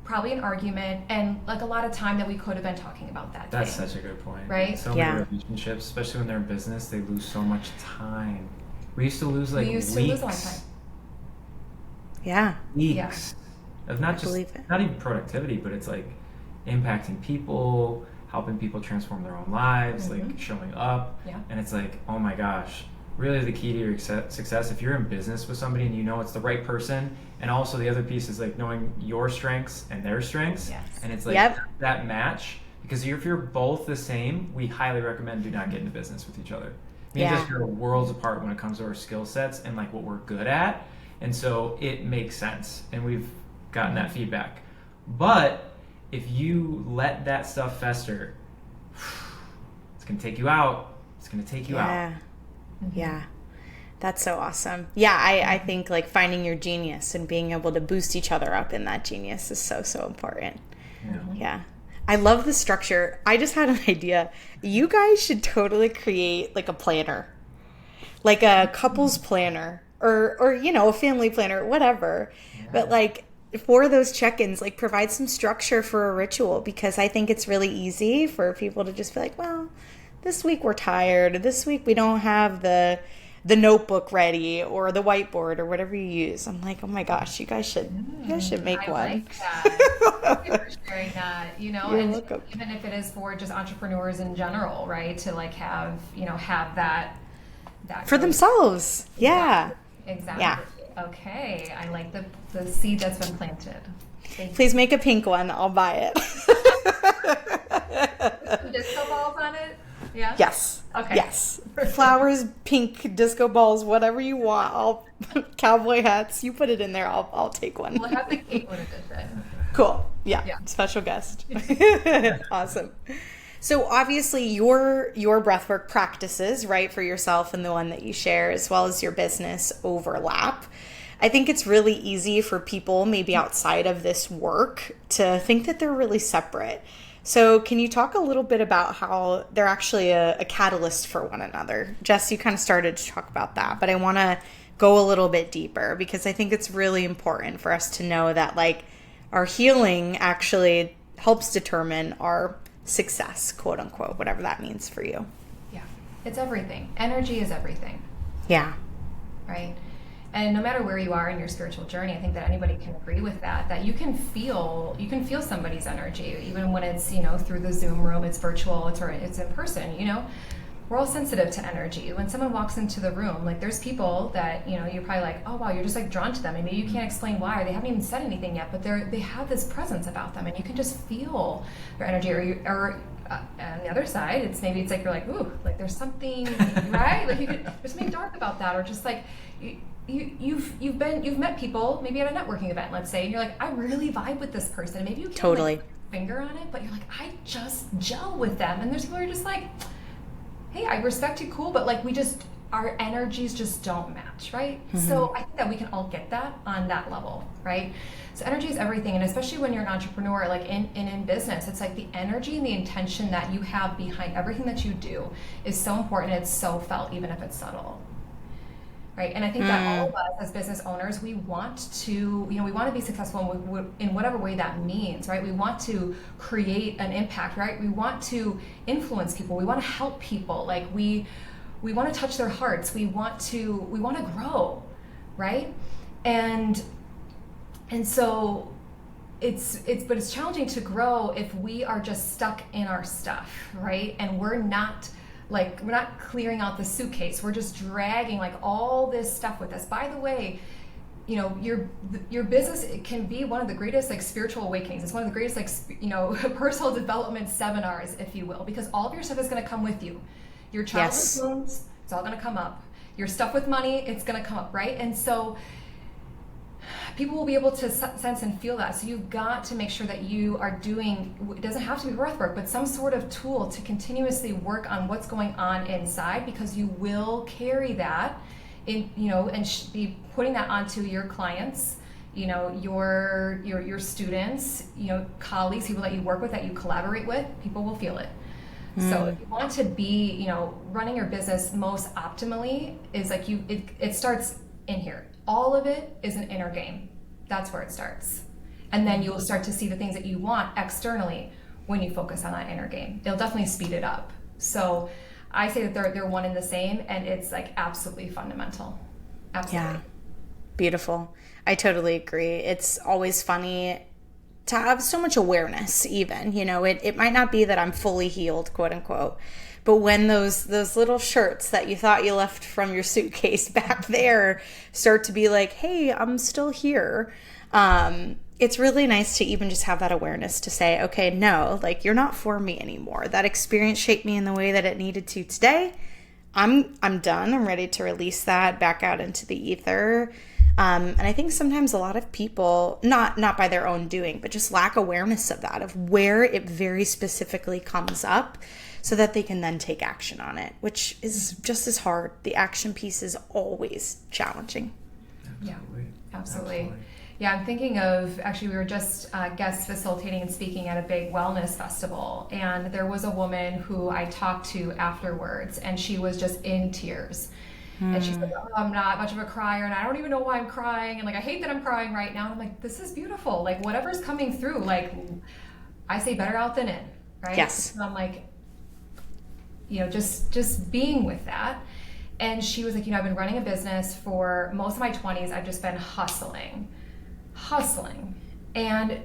probably an argument and like a lot of time that we could have been talking about that That's thing. such a good point. Right? So many relationships, especially when they're in business, they lose so much time. We used to lose like weeks. We used to lose a lot of time. Yeah. Weeks. Of not even productivity, but it's like impacting people, helping people transform their own lives, like showing up. Yeah. And it's like, oh my gosh, really the key to your success, if you're in business with somebody and you know it's the right person, and also the other piece is like knowing your strengths and their strengths. Yes. And it's like that match, because if you're both the same, we highly recommend do not get into business with each other. Because you're worlds apart when it comes to our skill sets and like what we're good at. And so it makes sense. And we've gotten that feedback. But if you let that stuff fester, it's going to take you out. It's going to take you out. Yeah. That's so awesome. Yeah, I think like finding your genius and being able to boost each other up in that genius is so, so important. Yeah. I love the structure. I just had an idea. You guys should totally create like a planner, like a couples planner or you know, a family planner, whatever. Yeah. But like for those check-ins, like provide some structure for a ritual, because I think it's really easy for people to just be like, well, this week we're tired. This week we don't have the notebook ready or the whiteboard or whatever you use. I'm like, oh my gosh, you guys should make I one. like that. Thank you for sharing that. You're And welcome. even if it is for just entrepreneurs in general, right? To like have that For themselves. Yeah. Exactly. Yeah. Okay. I like the seed that's been planted. Thank you. Please make a pink one. I'll buy it. Some disco balls on it? Yeah? Yes. Okay. Yes. Flowers, pink, disco balls, whatever you want. I'll cowboy hats. You put it in there. I'll take one. We'll have the Caitlin edition. Cool. Yeah. Yeah. Special guest. Awesome. So obviously your breathwork practices, right, for yourself and the one that you share, as well as your business, overlap. I think it's really easy for people maybe outside of this work to think that they're really separate. So can you talk a little bit about how they're actually a catalyst for one another? Jess, you kind of started to talk about that, but I want to go a little bit deeper, because I think it's really important for us to know that like our healing actually helps determine our success, quote unquote, whatever that means for you. Yeah. It's everything. Energy is everything. Yeah. Right? And no matter where you are in your spiritual journey, I think that anybody can agree with that you can feel somebody's energy, even when it's, through the Zoom room, it's virtual, it's in person, We're all sensitive to energy. When someone walks into the room, like there's people that, you're probably like, oh wow, you're just like drawn to them. And maybe you can't explain why, or they haven't even said anything yet, but they have this presence about them and you can just feel their energy. Or on the other side, it's like you're like, ooh, like there's something, right? Like there's something dark about that, or just like, you've met people maybe at a networking event, let's say, and you're like, I really vibe with this person, and maybe you can't Totally. like, finger on it, but you're like, I just gel with them. And there's people who are just like, hey, I respect you, cool, but like our energies just don't match, right? Mm-hmm. So I think that we can all get that on that level, right? So energy is everything, and especially when you're an entrepreneur, like in business, it's like the energy and the intention that you have behind everything that you do is so important. It's so felt, even if it's subtle. Right. And I think that all of us as business owners, we want to be successful in whatever way that means, right? We want to create an impact, right? We want to influence people. We want to help people. Like we want to touch their hearts. We want to grow, right? And so it's challenging to grow if we are just stuck in our stuff, right? And we're not clearing out the suitcase. We're just dragging like all this stuff with us. By the way, your business, it can be one of the greatest like spiritual awakenings. It's one of the greatest like personal development seminars, if you will, because all of your stuff is going to come with you. Your childhood wounds, it's all going to come up. Your stuff with money, it's going to come up, right? And so people will be able to sense and feel that. So you've got to make sure that you are doing, it doesn't have to be breath work, but some sort of tool to continuously work on what's going on inside, because you will carry that in, and be putting that onto your clients, your students, colleagues, people that you work with, that you collaborate with. People will feel it. So if you want to be, running your business most optimally, is like it starts in here. All of it is an inner game. That's where it starts. And then you'll start to see the things that you want externally when you focus on that inner game. It'll definitely speed it up. So I say that they're one and the same, and it's like absolutely fundamental. Absolutely. Yeah. Beautiful. I totally agree. It's always funny to have so much awareness, even, it might not be that I'm fully healed, quote unquote, but when those little shirts that you thought you left from your suitcase back there start to be like, hey, I'm still here. It's really nice to even just have that awareness to say, okay, no, like you're not for me anymore. That experience shaped me in the way that it needed to today. I'm done. I'm ready to release that back out into the ether. And I think sometimes a lot of people, not by their own doing, but just lack awareness of that, of where it very specifically comes up, so that they can then take action on it, which is just as hard. The action piece is always challenging. Absolutely. Yeah, absolutely. Yeah, I'm thinking of, actually, we were just guest facilitating and speaking at a big wellness festival, and there was a woman who I talked to afterwards, and she was just in tears. And she's like, oh, I'm not much of a crier, and I don't even know why I'm crying, and like I hate that I'm crying right now. And I'm like, this is beautiful. Like whatever's coming through, like I say better out than in, right? Yes. So I'm like, just being with that. And she was like, I've been running a business for most of my 20s. I've just been hustling. And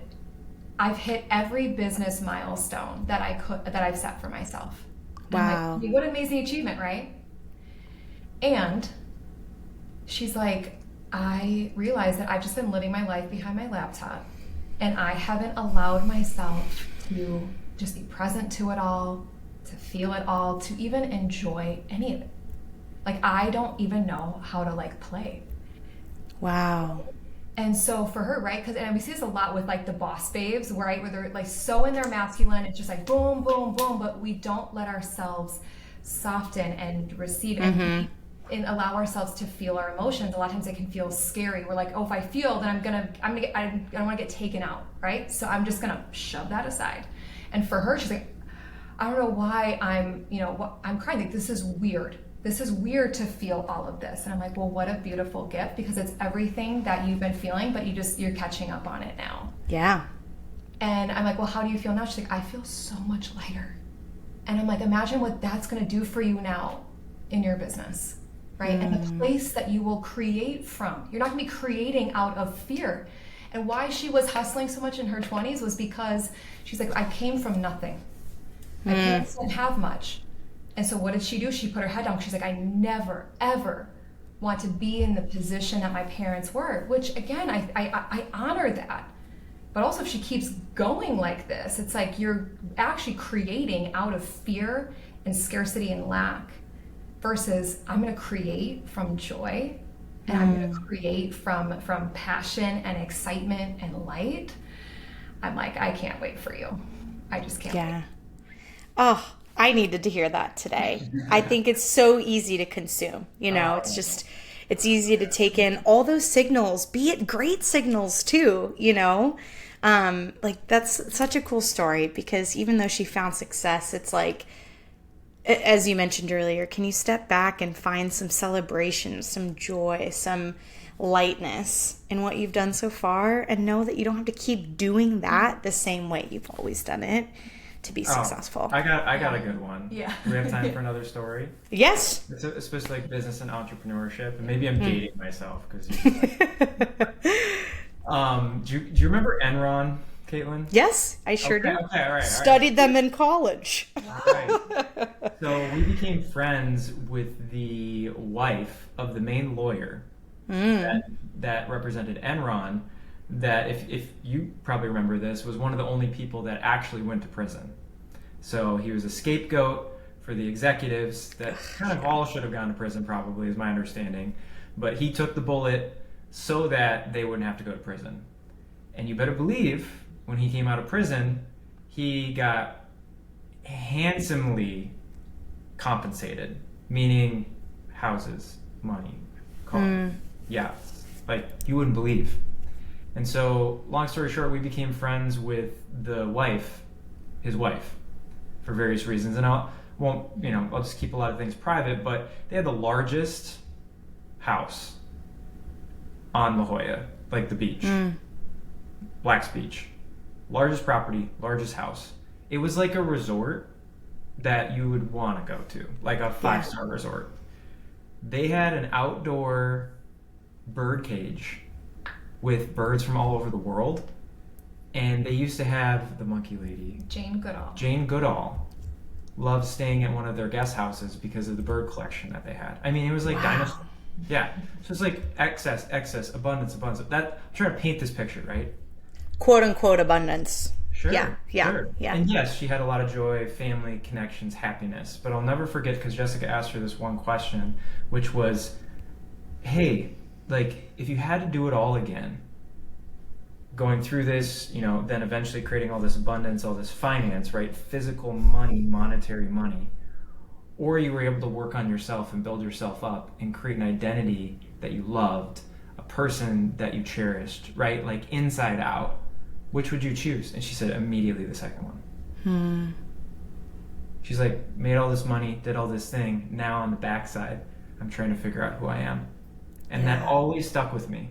I've hit every business milestone that I've set for myself. And Wow. I'm like, what an amazing achievement, right? And she's like, I realized that I've just been living my life behind my laptop, and I haven't allowed myself to just be present to it all, to feel it all, to even enjoy any of it. Like I don't even know how to like play. Wow. And so for her, right, and we see this a lot with like the boss babes, right, where they're like so in their masculine, it's just like boom, boom, boom, but we don't let ourselves soften and receive and allow ourselves to feel our emotions. A lot of times it can feel scary. We're like, oh, if I feel, then I don't want to get taken out, right? So I'm just gonna shove that aside. And for her, she's like, I don't know why I'm crying. Like this is weird. This is weird to feel all of this. And I'm like, well, what a beautiful gift, because it's everything that you've been feeling, but you're catching up on it now. Yeah. And I'm like, well, how do you feel now? She's like, I feel so much lighter. And I'm like, imagine what that's going to do for you now in your business, right? And the place that you will create from. You're not going to be creating out of fear. And why she was hustling so much in her 20s was because she's like, I came from nothing. My parents didn't have much. And so what did she do? She put her head down. She's like, I never, ever want to be in the position that my parents were, which again, I honor that. But also if she keeps going like this, it's like you're actually creating out of fear and scarcity and lack versus I'm going to create from joy and I'm going to create from passion and excitement and light. I'm like, I can't wait for you. I just can't wait. Oh, I needed to hear that today. I think it's so easy to consume. It's easy to take in all those signals, be it great signals too, like that's such a cool story, because even though she found success, it's like, as you mentioned earlier, can you step back and find some celebration, some joy, some lightness in what you've done so far, and know that you don't have to keep doing that the same way you've always done it to be successful. I got a good one. Yeah. Do we have time for another story? Yes. It's especially like business and entrepreneurship, and maybe I'm dating myself because. Do you remember Enron, Caitlin? Yes, I sure do. Okay, all right. Studied them in college. Right. So we became friends with the wife of the main lawyer that represented Enron. That if you probably remember this, was one of the only people that actually went to prison. So he was a scapegoat for the executives that kind of all should have gone to prison, probably, is my understanding. But he took the bullet so that they wouldn't have to go to prison. And you better believe when he came out of prison, he got handsomely compensated, meaning houses, money, cars, yachts, like you wouldn't believe. And so, long story short, we became friends with his wife, for various reasons. And I'll just keep a lot of things private, but they had the largest house on La Jolla, like the beach, Black's Beach. Largest property, largest house. It was like a resort that you would want to go to, like a 5-star resort. They had an outdoor bird cage with birds from all over the world. And they used to have the monkey lady, Jane Goodall, loved staying at one of their guest houses because of the bird collection that they had. I mean, it was like dinosaurs. Yeah. So it's like excess, abundance. That, I'm trying to paint this picture, right? Quote unquote abundance. Sure. Yeah. And yes, she had a lot of joy, family, connections, happiness. But I'll never forget, because Jessica asked her this one question, which was, hey, like, if you had to do it all again, going through this, then eventually creating all this abundance, all this finance, right? Physical money, monetary money. Or you were able to work on yourself and build yourself up and create an identity that you loved, a person that you cherished, right? Like inside out. Which would you choose? And she said immediately the second one. She's like, made all this money, did all this thing. Now on the backside, I'm trying to figure out who I am. And that always stuck with me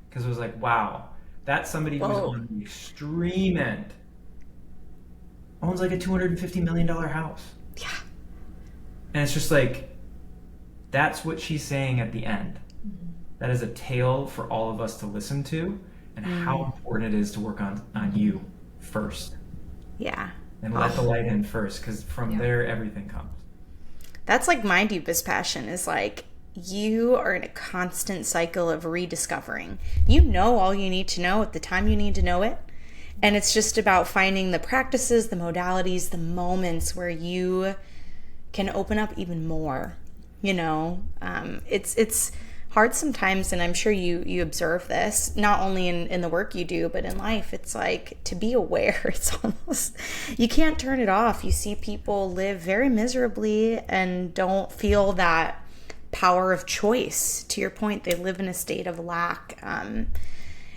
because it was like, wow, that's somebody who's on the extreme end, owns like a $250 million house. Yeah. And it's just like, that's what she's saying at the end. That is a tale for all of us to listen to, and how important it is to work on you first. Yeah. And let the light in first, because from there, everything comes. That's like my deepest passion, is like, you are in a constant cycle of rediscovering. You know all you need to know at the time you need to know it. And it's just about finding the practices, the modalities, the moments where you can open up even more. It's hard sometimes, and I'm sure you observe this, not only in the work you do, but in life. It's like, to be aware, it's almost, you can't turn it off. You see people live very miserably and don't feel that power of choice. To your point, they live in a state of lack.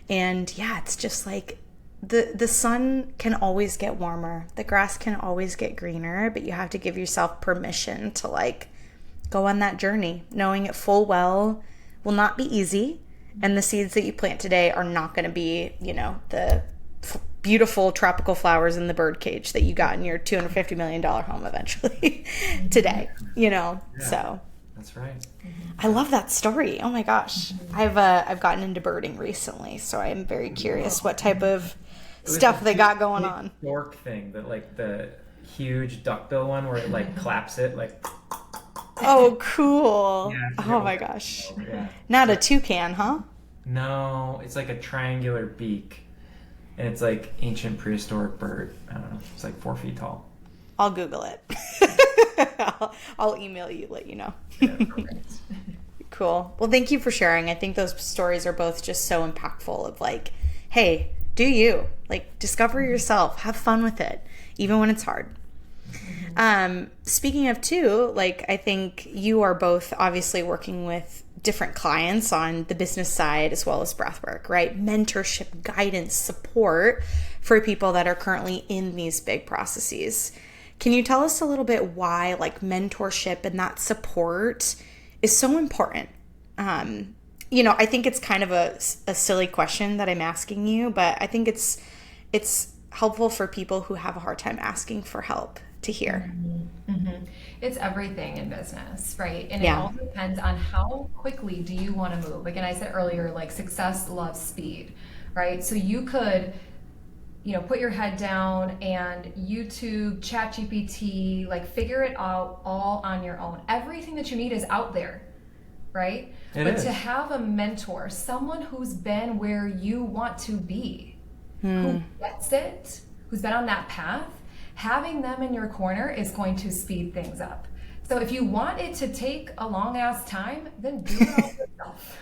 It's just like, the sun can always get warmer, the grass can always get greener, but you have to give yourself permission to like go on that journey, knowing it full well will not be easy, and the seeds that you plant today are not going to be, the beautiful tropical flowers in the bird cage that you got in your $250 million home eventually today, so. That's right. I love that story. Oh my gosh. I've gotten into birding recently, so I'm very curious what type of stuff they got going on. Stork thing, that like the huge duckbill one where it like claps it like. Oh, cool. Yeah, oh my gosh. Yeah. Not a toucan, huh? No, it's like a triangular beak. And it's like ancient prehistoric bird. I don't know. It's like 4 feet tall. I'll Google it. I'll email you, let you know. Yeah, perfect. Cool. Well, thank you for sharing. I think those stories are both just so impactful of like, hey, do you. Like, discover yourself. Have fun with it, even when it's hard. Speaking of too, like, I think you are both obviously working with different clients on the business side as well as breathwork, right? Mentorship, guidance, support for people that are currently in these big processes. Can you tell us a little bit why like mentorship and that support is so important? I think it's kind of a silly question that I'm asking you, but I think it's helpful for people who have a hard time asking for help to hear. It's everything in business, right? And it all depends on how quickly do you want to move. Again, I said earlier, like, success loves speed, right? So you could, put your head down and YouTube, ChatGPT, like, figure it out all on your own. Everything that you need is out there, right? But to have a mentor, someone who's been where you want to be, who gets it, who's been on that path, having them in your corner is going to speed things up. So if you want it to take a long ass time, then do it all yourself.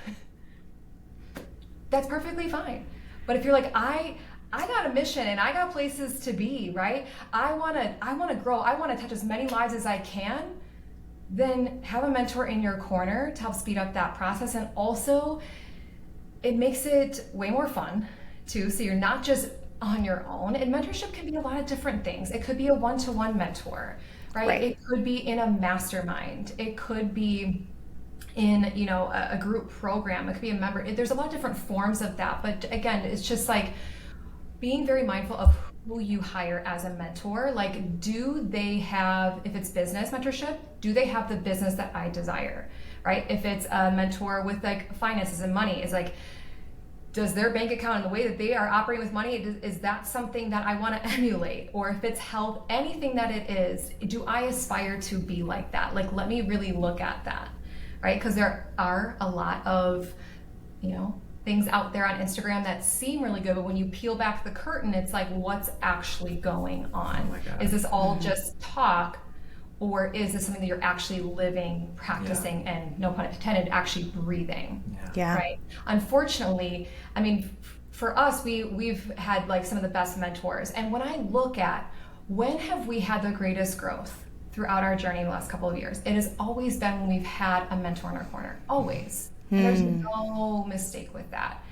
That's perfectly fine. But if you're like, I got a mission and I got places to be, right? I want to grow. I want to touch as many lives as I can. Then have a mentor in your corner to help speed up that process. And also, it makes it way more fun too. So you're not just on your own. And mentorship can be a lot of different things. It could be a one-to-one mentor, right? It could be in a mastermind. It could be in, a group program. It could be a member. There's a lot of different forms of that. But again, it's just like being very mindful of who you hire as a mentor. Like, do they have, if it's business mentorship, do they have the business that I desire, right? If it's a mentor with like finances and money, it's like, does their bank account and the way that they are operating with money, is that something that I want to emulate? Or if it's health, anything that it is, do I aspire to be like that? Like, let me really look at that, right? Because there are a lot of, things out there on Instagram that seem really good, but when you peel back the curtain, it's like, what's actually going on? Oh my God. Is this all just talk? Or is this something that you're actually living, practicing, and no pun intended, actually breathing? Right? Unfortunately, I mean, for us, we've had like some of the best mentors. And when I look at when have we had the greatest growth throughout our journey in the last couple of years, it has always been when we've had a mentor in our corner, always. And there's no mistake with that.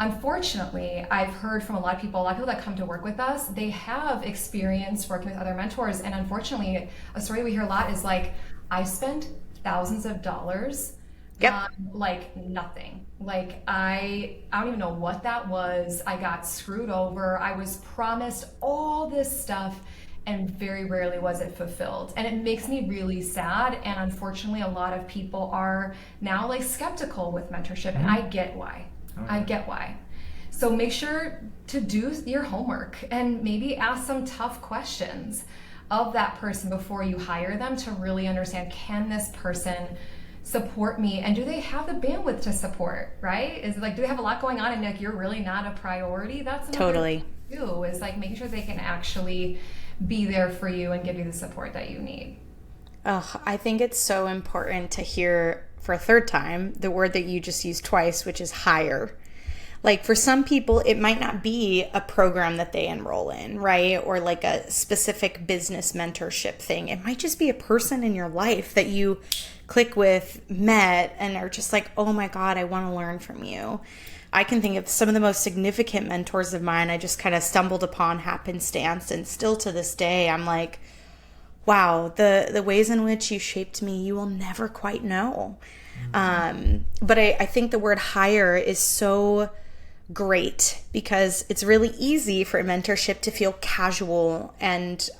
Unfortunately, I've heard from a lot of people that come to work with us, they have experience working with other mentors. And unfortunately, a story we hear a lot is like, I spent thousands of dollars Yep. on like nothing. Like I don't even know what that was. I got screwed over. I was promised all this stuff and very rarely was it fulfilled. And it makes me really sad. And unfortunately, a lot of people are now like skeptical with mentorship, and I get why. I get why. So make sure to do your homework and maybe ask some tough questions of that person before you hire them to really understand, can this person support me, and do they have the bandwidth to support, right? Is it like, do they have a lot going on and like you're really not a priority? That's Totally. thing too, is like making sure they can actually be there for you and give you the support that you need. Oh, I think it's so important to hear for a third time the word that you just used twice, which is hire. Like for some people, it might not be a program that they enroll in, right? Or like a specific business mentorship thing. It might just be a person in your life that you click with, met, and are just like, oh my God, I want to learn from you. I can think of some of the most significant mentors of mine I just kind of stumbled upon happenstance. And still to this day, I'm like, wow, the ways in which you shaped me, you will never quite know. But I think the word hire is so great because it's really easy for mentorship to feel casual and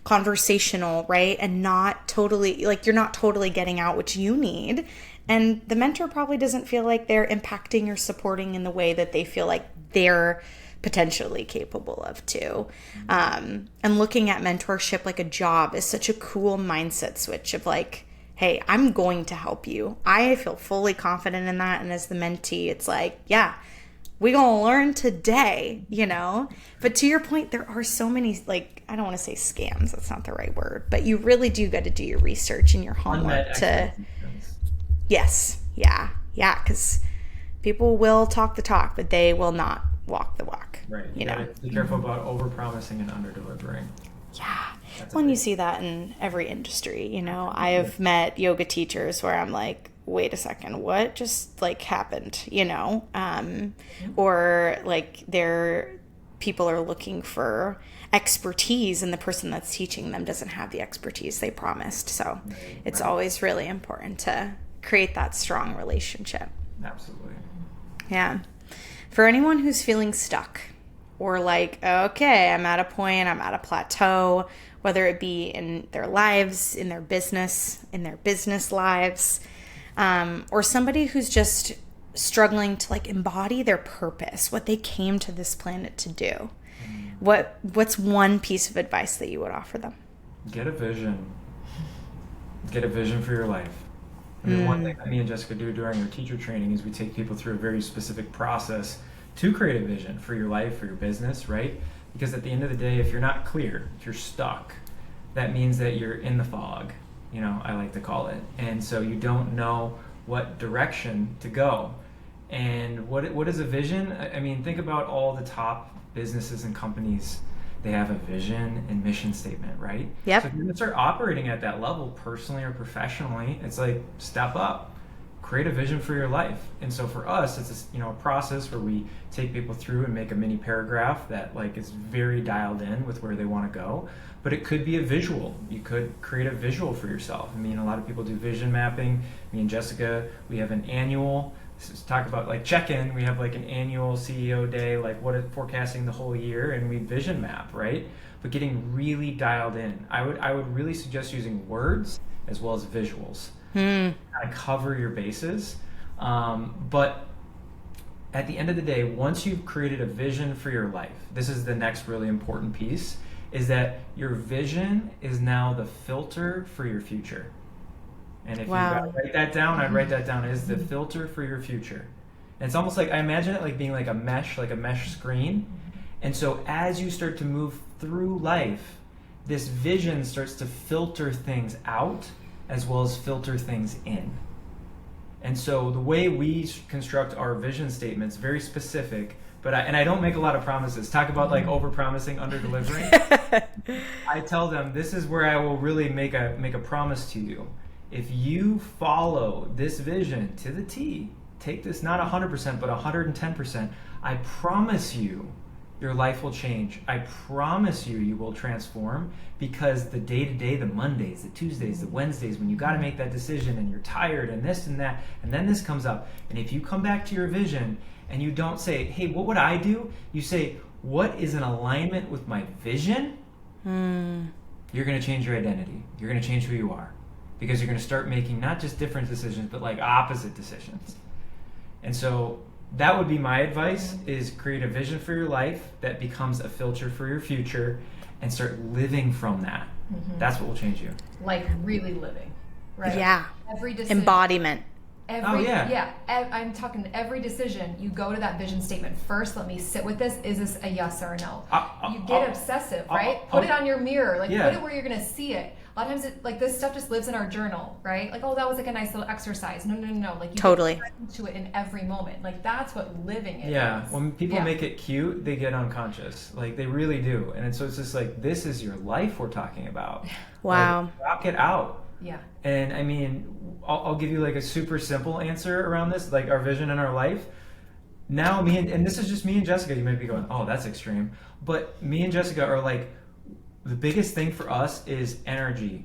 conversational, right? And not totally, like you're not totally getting out what you need. And the mentor probably doesn't feel like they're impacting or supporting in the way that they feel like they're potentially capable of too. And looking at mentorship like a job is such a cool mindset switch of like, hey, I'm going to help you. I feel fully confident in that. And as the mentee, it's like, yeah, we're going to learn today, you know? But to your point, there are so many, like, I don't want to say scams. That's not the right word. But you really do got to do your research and your homework to... Yes. Yeah. Yeah. Because people will talk the talk, but they will not walk the walk. Right. You know? Be careful about over-promising and under-delivering. Yeah. When you see that in every industry, you know, I have met yoga teachers where I'm like, wait a second, what just like happened, you know? Or like people are looking for expertise and the person that's teaching them doesn't have the expertise they promised. So it's always really important to create that strong relationship. Absolutely. Yeah. For anyone who's feeling stuck or like, okay, I'm at a point, I'm at a plateau, whether it be in their lives, in their business lives, or somebody who's just struggling to like embody their purpose, what they came to this planet to do. What's one piece of advice that you would offer them? Get a vision. Get a vision for your life. I mean, one thing that me and Jessica do during our teacher training is we take people through a very specific process to create a vision for your life, for your business, right? Because at the end of the day, if you're not clear, if you're stuck, that means that you're in the fog, you know, I like to call it. And so you don't know what direction to go. And what is a vision? I mean, think about all the top businesses and companies. They have a vision and mission statement, right? Yep. So if you're gonna start operating at that level, personally or professionally, it's like step up, create a vision for your life. And so for us, it's a process where we take people through and make a mini paragraph that like is very dialed in with where they want to go. But it could be a visual. You could create a visual for yourself. I mean, a lot of people do vision mapping. Me and Jessica, we have an annual. Talk about like check-in. We have like an annual CEO day, like forecasting the whole year, and we vision map, right? But getting really dialed in. I would really suggest using words as well as visuals. Kind of cover your bases. But at the end of the day, once you've created a vision for your life, this is the next really important piece, is that your vision is now the filter for your future. And if you gotta write that down, I'd write that down as the filter for your future. And it's almost like, I imagine it like being like a mesh screen. And so as you start to move through life, this vision starts to filter things out as well as filter things in. And so the way we construct our vision statements, very specific, but I don't make a lot of promises. Talk about like over-promising, under-delivering. I tell them, this is where I will really make a promise to you. If you follow this vision to the T, take this not 100%, but 110%, I promise you your life will change. I promise you, you will transform, because the day-to-day, the Mondays, the Tuesdays, the Wednesdays, when you got to make that decision and you're tired and this and that, and then this comes up, and if you come back to your vision and you don't say, hey, what would I do? You say, what is in alignment with my vision? You're going to change your identity. You're going to change who you are, because you're going to start making not just different decisions, but like opposite decisions. And so that would be my advice, is create a vision for your life that becomes a filter for your future, and start living from that. That's what will change you. Like really living, right? Yeah. Every decision. Embodiment. I'm talking every decision. You go to that vision statement first. Let me sit with this. Is this a yes or a no? You get obsessive, right? Put it on your mirror. Like, put it where you're gonna see it. A lot of times, like, this stuff just lives in our journal, right? Like, oh, that was like a nice little exercise. No. Like, you totally get into it in every moment. Like, that's what living is. Yeah. When people make it cute, they get unconscious. Like, they really do. And so it's just like, this is your life we're talking about. Wow. Like, rock it out. Yeah. And I mean, I'll give you like a super simple answer around this, like our vision in our life. Now, and this is just me and Jessica. You might be going, oh, that's extreme. But me and Jessica are like, the biggest thing for us is energy,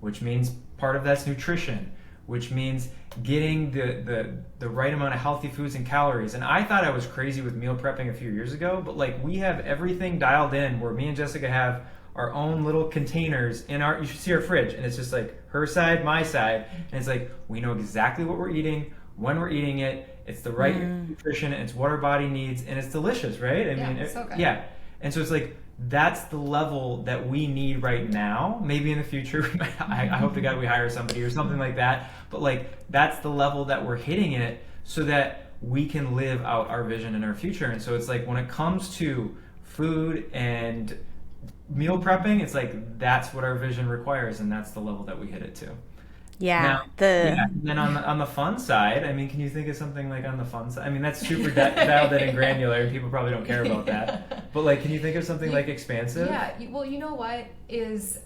which means part of that's nutrition, which means getting the right amount of healthy foods and calories. And I thought I was crazy with meal prepping a few years ago, but like, we have everything dialed in, where me and Jessica have our own little containers in you should see our fridge, and it's just like her side, my side, and it's like, we know exactly what we're eating, when we're eating it, it's the right nutrition, it's what our body needs, and it's delicious, right? I mean, so good. Yeah. And so it's like, that's the level that we need right now. Maybe in the future, I hope to God we hire somebody or something like that, but like, that's the level that we're hitting it, so that we can live out our vision in our future. And so it's like, when it comes to food and meal prepping, it's like, that's what our vision requires, and that's the level that we hit it to. Yeah. Now, and then on the fun side, I mean, can you think of something like on the fun side? I mean, that's super dialed in and granular, and people probably don't care about that. But like, can you think of something like expansive? Yeah. Well, you know what is,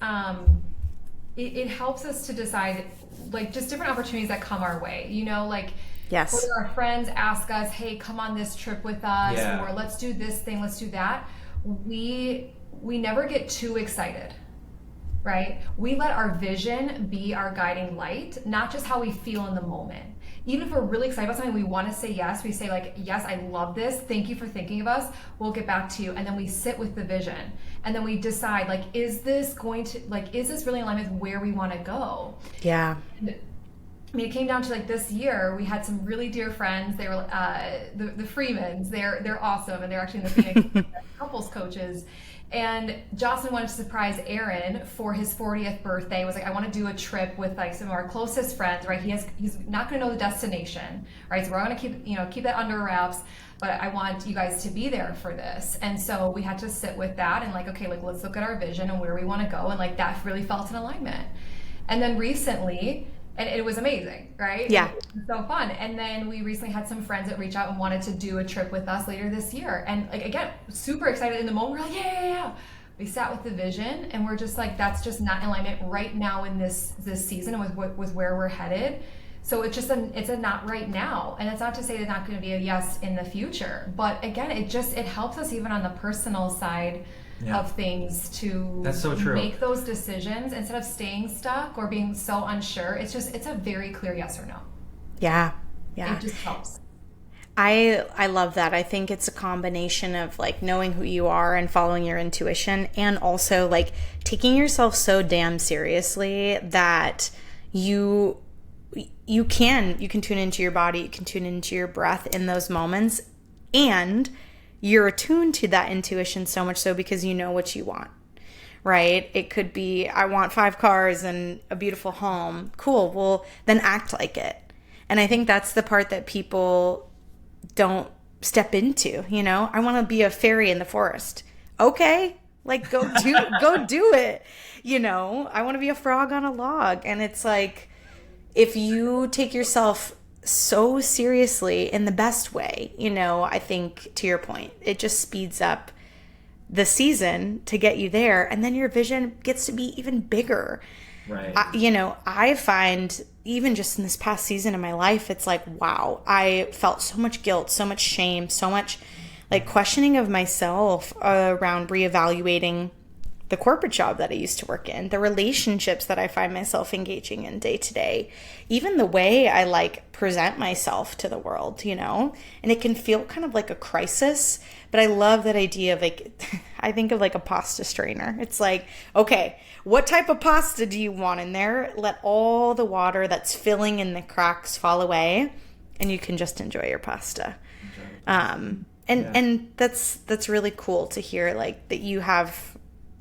it helps us to decide, like, just different opportunities that come our way. You know, like, yes, whether our friends ask us, hey, come on this trip with us, or let's do this thing, let's do that. We never get too excited, right? We let our vision be our guiding light, not just how we feel in the moment. Even if we're really excited about something, we want to say yes. We say like, yes, I love this. Thank you for thinking of us. We'll get back to you. And then we sit with the vision. And then we decide, like, is this really in alignment with where we want to go? Yeah. And, I mean, it came down to, like, this year, we had some really dear friends. They were the Freemans. They're awesome. And they're actually in the Phoenix couples coaches. And Jocelyn wanted to surprise Aaron for his 40th birthday. Was like, I want to do a trip with like some of our closest friends, right? He's not going to know the destination, right? So we're going to keep that under wraps, but I want you guys to be there for this. And so we had to sit with that and like, okay, like, let's look at our vision and where we want to go. And like, that really felt in alignment. And then recently, and it was amazing, right? Yeah. It was so fun. And then we recently had some friends that reached out and wanted to do a trip with us later this year. And like, again, super excited in the moment. We're like, yeah. We sat with the vision and we're just like, that's just not in alignment right now in this season and with where we're headed. So it's just it's a not right now. And it's not to say it's not going to be a yes in the future. But again, it helps us even on the personal side of things to That's so true. Make those decisions instead of staying stuck or being so unsure. It's a very clear yes or no. Yeah. It just helps. I love that. I think it's a combination of like knowing who you are and following your intuition, and also like taking yourself so damn seriously that you can tune into your body, you can tune into your breath in those moments, and you're attuned to that intuition so much so because you know what you want, right? It could be, I want 5 cars and a beautiful home. Cool. Well, then act like it. And I think that's the part that people don't step into, you know? I want to be a fairy in the forest. Okay. Like, go do it. You know, I want to be a frog on a log. And it's like, if you take yourself so seriously in the best way, you know, I think to your point, it just speeds up the season to get you there. And then your vision gets to be even bigger. Right. I find even just in this past season of my life, it's like, wow, I felt so much guilt, so much shame, so much like questioning of myself around reevaluating the corporate job that I used to work in, the relationships that I find myself engaging in day to day, even the way I like present myself to the world, you know? And it can feel kind of like a crisis, but I love that idea of like, I think of like a pasta strainer. It's like, okay, what type of pasta do you want in there? Let all the water that's filling in the cracks fall away, and you can just enjoy your pasta. And that's really cool to hear, like, that you have,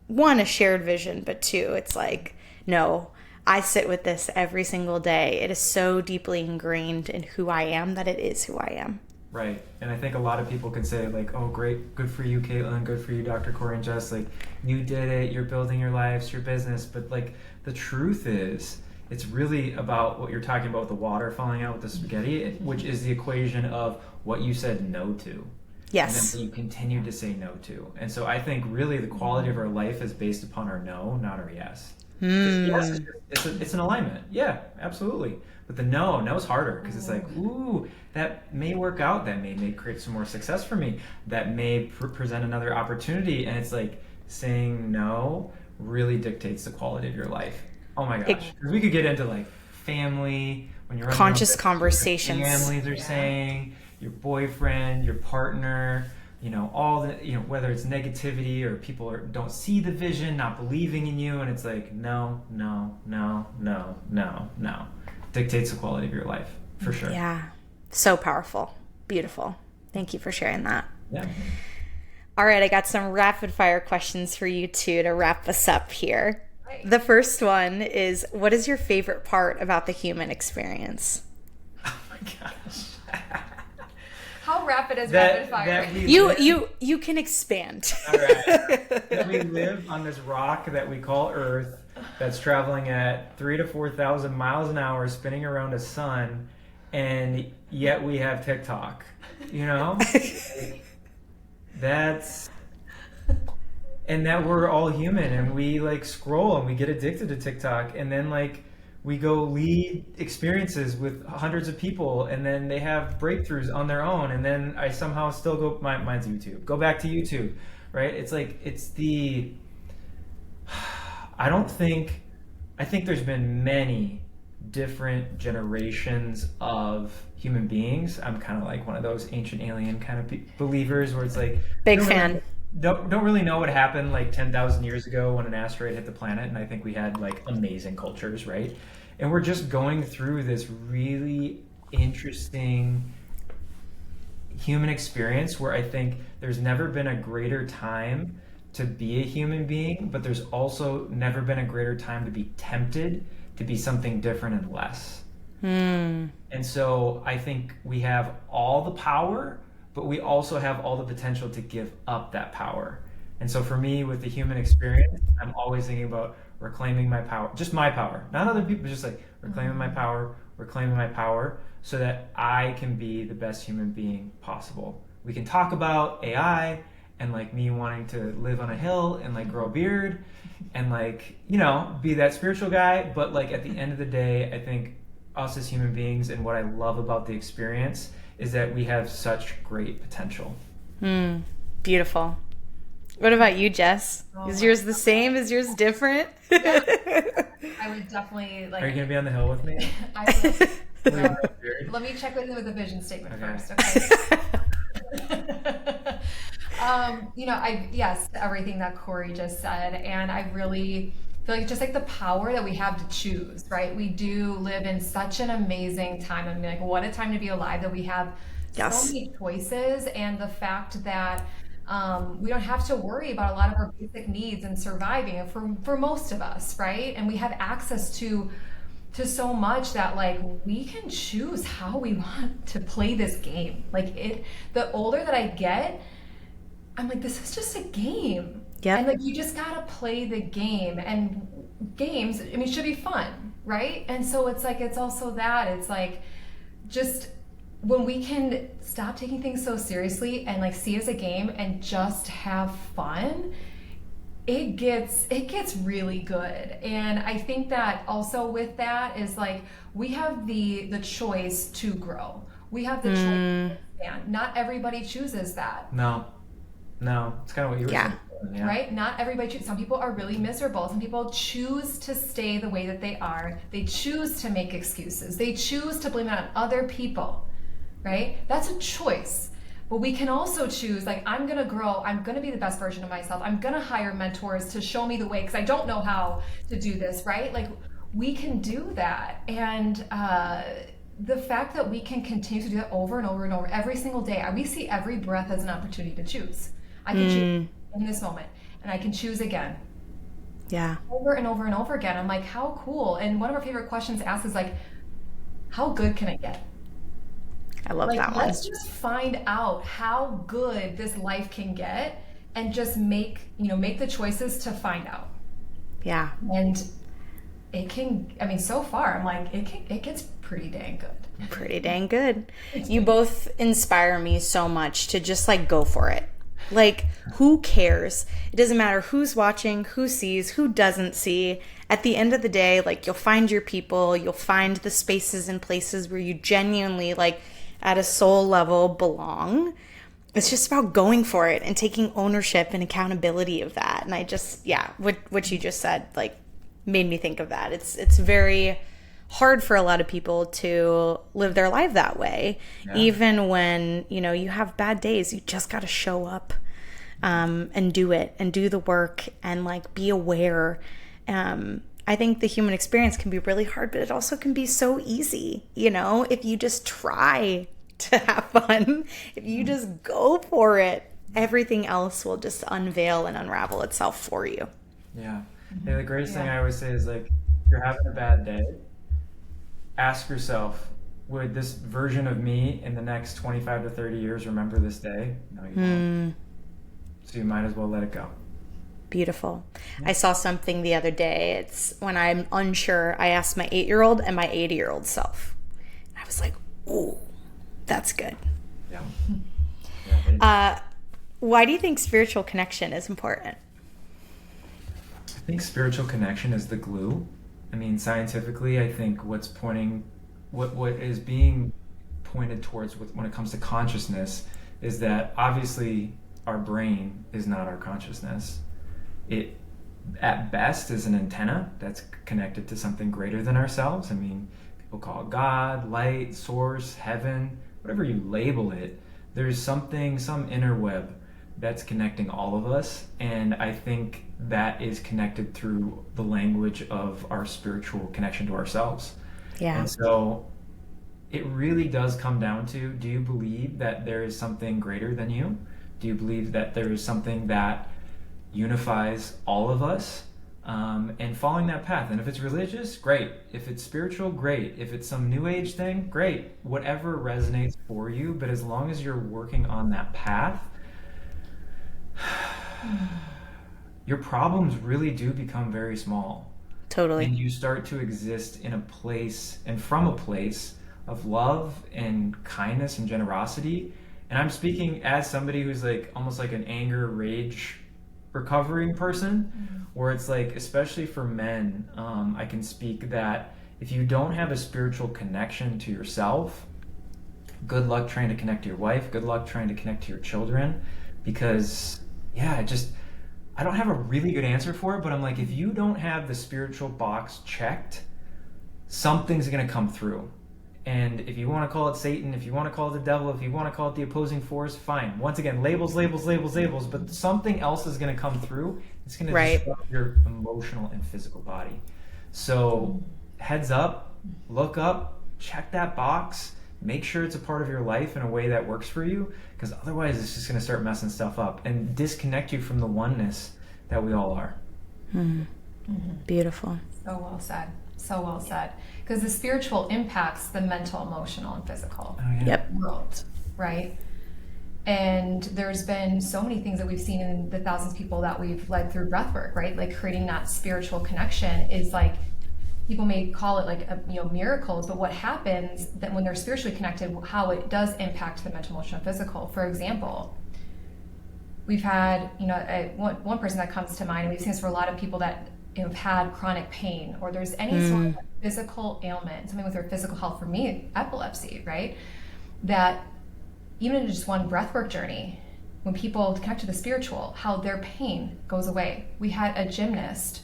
one, a shared vision, but two, it's like, no, I sit with this every single day. It is so deeply ingrained in who I am that it is who I am. Right. And I think a lot of people can say, like, oh, great, good for you, Caitlin, good for you, Dr. Cory and Jess, like, you did it, you're building your lives, your business. But, like, the truth is, it's really about what you're talking about with the water falling out with the spaghetti, which is the equation of what you said no to. Yes. And then what you continue to say no to. And so I think really the quality of our life is based upon our no, not our yes. Yes, it's an alignment. Yeah, absolutely. But the no's harder because it's like, ooh, that may work out. That may create some more success for me. That may present another opportunity. And it's like saying no really dictates the quality of your life. Oh my gosh. Because we could get into like family, when you're conscious conversations. Families are saying, your boyfriend, your partner, you know, all the, you know, whether it's negativity or people don't see the vision, not believing in you, and it's like, no. Dictates the quality of your life, for sure. Yeah. So powerful. Beautiful. Thank you for sharing that. Yeah. All right, I got some rapid fire questions for you two to wrap us up here. The first one is, what is your favorite part about the human experience? Oh my gosh. How rapid is rapid fire? You can expand. All right. That we live on this rock that we call Earth, that's traveling at 3,000 to 4,000 miles an hour, spinning around a sun, and yet we have TikTok. You know, and that we're all human, and we like scroll and we get addicted to TikTok, and then like we go lead experiences with hundreds of people, and then they have breakthroughs on their own, and then I somehow still go, mine's YouTube, go back to YouTube, right? It's like, I think there's been many different generations of human beings. I'm kind of like one of those ancient alien kind of believers where it's like, big fan. Don't really know what happened like 10,000 years ago when an asteroid hit the planet, and I think we had like amazing cultures, right? And we're just going through this really interesting human experience where I think there's never been a greater time to be a human being, but there's also never been a greater time to be tempted to be something different and less. And so I think we have all the power, but we also have all the potential to give up that power. And so for me, with the human experience, I'm always thinking about reclaiming my power, just my power, not other people, just like reclaiming my power so that I can be the best human being possible. We can talk about AI and like me wanting to live on a hill and like grow a beard and like, you know, be that spiritual guy. But like at the end of the day, I think us as human beings, and what I love about the experience is that we have such great potential. Beautiful. What about you, Jess? Is yours the same? Is yours different? I would definitely like. Are you gonna be on the hill with me? I will. Let me check with the vision statement first. Okay. You know, yes, everything that Cory just said, and I really feel like just like the power that we have to choose, right? We do live in such an amazing time. I mean, like, what a time to be alive that we have so many choices, and the fact that we don't have to worry about a lot of our basic needs and surviving for most of us, right? And we have access to so much that like we can choose how we want to play this game. Like the older that I get, I'm like, this is just a game. Yeah. And like you just gotta play the game, and games, I mean, should be fun, right? And so it's like, it's also that, it's like just when we can stop taking things so seriously and like see it as a game and just have fun, it gets really good. And I think that also with that is like we have the choice to grow. We have the choice to expand. Not everybody chooses that. No, it's kind of what you were saying. Yeah. Right? Not everybody chooses. Some people are really miserable. Some people choose to stay the way that they are. They choose to make excuses. They choose to blame it on other people, right? That's a choice. But we can also choose, like, I'm going to grow. I'm going to be the best version of myself. I'm going to hire mentors to show me the way because I don't know how to do this, right? Like, we can do that. And the fact that we can continue to do that over and over and over every single day, we see every breath as an opportunity to choose. I can choose in this moment, and I can choose again. Yeah. Over and over and over again. I'm like, how cool. And one of our favorite questions to ask is like, how good can it get? I love that one. Let's just find out how good this life can get and just make the choices to find out. Yeah. And it can, I mean, so far, I'm like, it gets pretty dang good. Pretty dang good. You both inspire me so much to just like go for it. Like, who cares? It doesn't matter who's watching, who sees, who doesn't see. At the end of the day, like, you'll find your people, you'll find the spaces and places where you genuinely, like, at a soul level belong. It's just about going for it and taking ownership and accountability of that. And I just, what you just said, like, made me think of that. It's very hard for a lot of people to live their life that way. Yeah. Even when, you have bad days, you just got to show up and do it and do the work and like be aware. I think the human experience can be really hard, but it also can be so easy, if you just try to have fun, if you just go for it, everything else will just unveil and unravel itself for you. Yeah. The greatest thing I always say is, like, if you're having a bad day, ask yourself, would this version of me in the next 25 to 30 years remember this day? No, you won't. So you might as well let it go. Beautiful. Yeah. I saw something the other day. It's when I'm unsure, I asked my 8-year-old and my 80-year-old self. I was like, ooh, that's good. Yeah. Why do you think spiritual connection is important? I think spiritual connection is the glue. I mean, scientifically, I think what is being pointed towards when it comes to consciousness is that obviously our brain is not our consciousness. It, at best, is an antenna that's connected to something greater than ourselves. I mean, people call it God, light, source, heaven, whatever you label it. There's some interweb that's connecting all of us, and I think that is connected through the language of our spiritual connection to ourselves. Yeah. And so it really does come down to, do you believe that there is something greater than you? Do you believe that there is something that unifies all of us? And following that path. And if it's religious, great. If it's spiritual, great. If it's some new age thing, great. Whatever resonates for you, but as long as you're working on that path, your problems really do become very small. Totally. And you start to exist in a place, and from a place of love and kindness and generosity. And I'm speaking as somebody who's like almost like an anger, rage recovering person, where it's like, especially for men, I can speak that if you don't have a spiritual connection to yourself, good luck trying to connect to your wife, good luck trying to connect to your children, because I don't have a really good answer for it, but I'm like, if you don't have the spiritual box checked, something's going to come through. And if you want to call it Satan, if you want to call it the devil, if you want to call it the opposing force, fine. Once again, labels, but something else is going to come through. It's going to disrupt your emotional and physical body. So heads up, look up, check that box, make sure it's a part of your life in a way that works for you, because otherwise it's just going to start messing stuff up and disconnect you from the oneness that we all are. Beautiful. So well said. So well said. Because the spiritual impacts the mental, emotional, and physical world, right? And there's been so many things that we've seen in the thousands of people that we've led through breathwork, right? Like creating that spiritual connection is like, people may call it like miracles, but what happens that when they're spiritually connected, how it does impact the mental, emotional, and physical. For example, we've had one person that comes to mind, and we've seen this for a lot of people that have had chronic pain, or there's any sort of physical ailment, something with their physical health. For me, epilepsy, right? that even in just one breathwork journey, when people connect to the spiritual, how their pain goes away. We had a gymnast.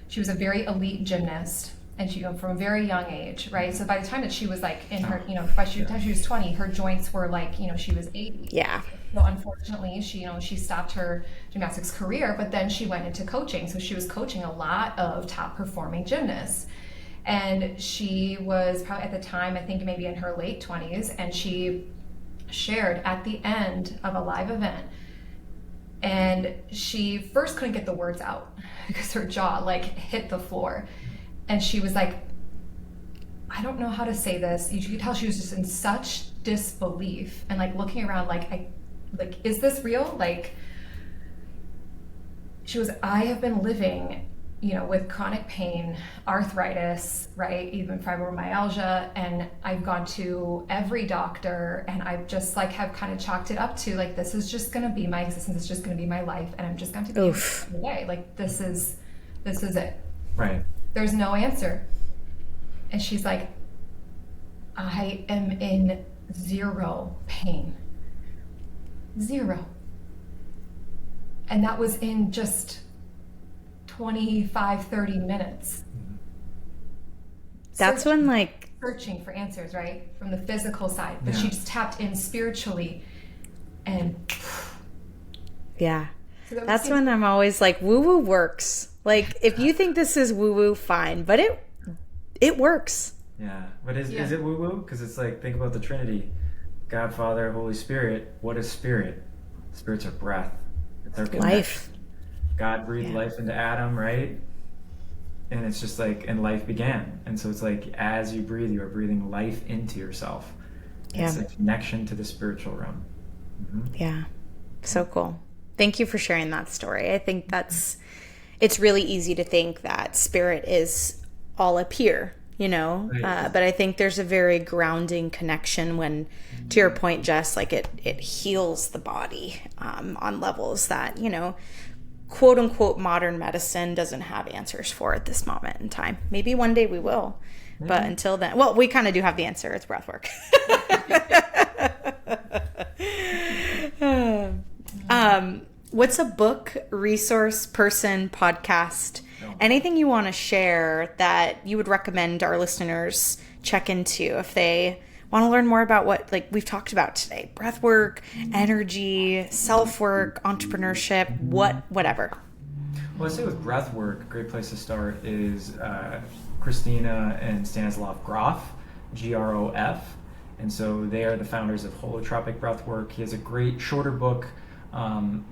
She was a very elite gymnast, and she, from a very young age, right? So by the time that she was like in her, by the time she was 20, her joints were like, she was 80. Yeah. So unfortunately, she stopped her gymnastics career, but then she went into coaching. So she was coaching a lot of top performing gymnasts. And she was probably at the time, I think maybe in her late 20s, and she shared at the end of a live event, and she first couldn't get the words out because her jaw like hit the floor, and she was like, I don't know how to say this. You could tell she was just in such disbelief and like looking around like is this real? Like, she was, I have been living with chronic pain, arthritis, right? Even fibromyalgia. And I've gone to every doctor, and I've just like have kind of chalked it up to like, this is just going to be my existence. It's just going to be my life. And I'm just going to be every day. Like, this is it. Right. There's no answer. And she's like, I am in zero pain. Zero. And that was in just 25, 30 minutes. That's when like searching for answers, right? From the physical side. But she just tapped in spiritually, and yeah. So that's when I'm always like, woo-woo works. Like, if you think this is woo-woo, fine. But it works. Yeah. But is it woo-woo? Because it's like, think about the Trinity. God, Father, Holy Spirit. What is spirit? Spirits are breath. It's our life. God breathed life into Adam, right? And it's just like, and life began. And so it's like, as you breathe, you are breathing life into yourself. Yeah. It's a connection to the spiritual realm. Mm-hmm. Yeah. So cool. Thank you for sharing that story. I think it's really easy to think that spirit is all up here, right. But I think there's a very grounding connection when, to your point, Jess, like it heals the body on levels that, quote unquote modern medicine doesn't have answers for at this moment in time. Maybe one day we will, but until then, well, we kind of do have the answer. It's breath work. What's a book, resource, person, podcast, anything you want to share that you would recommend our listeners check into if they want to learn more about what like we've talked about today? Breath work, energy, self-work, entrepreneurship, whatever. Well, I'd say with breath work, a great place to start is Christina and Stanislav Grof, Grof. And so they are the founders of holotropic breathwork. He has a great shorter book,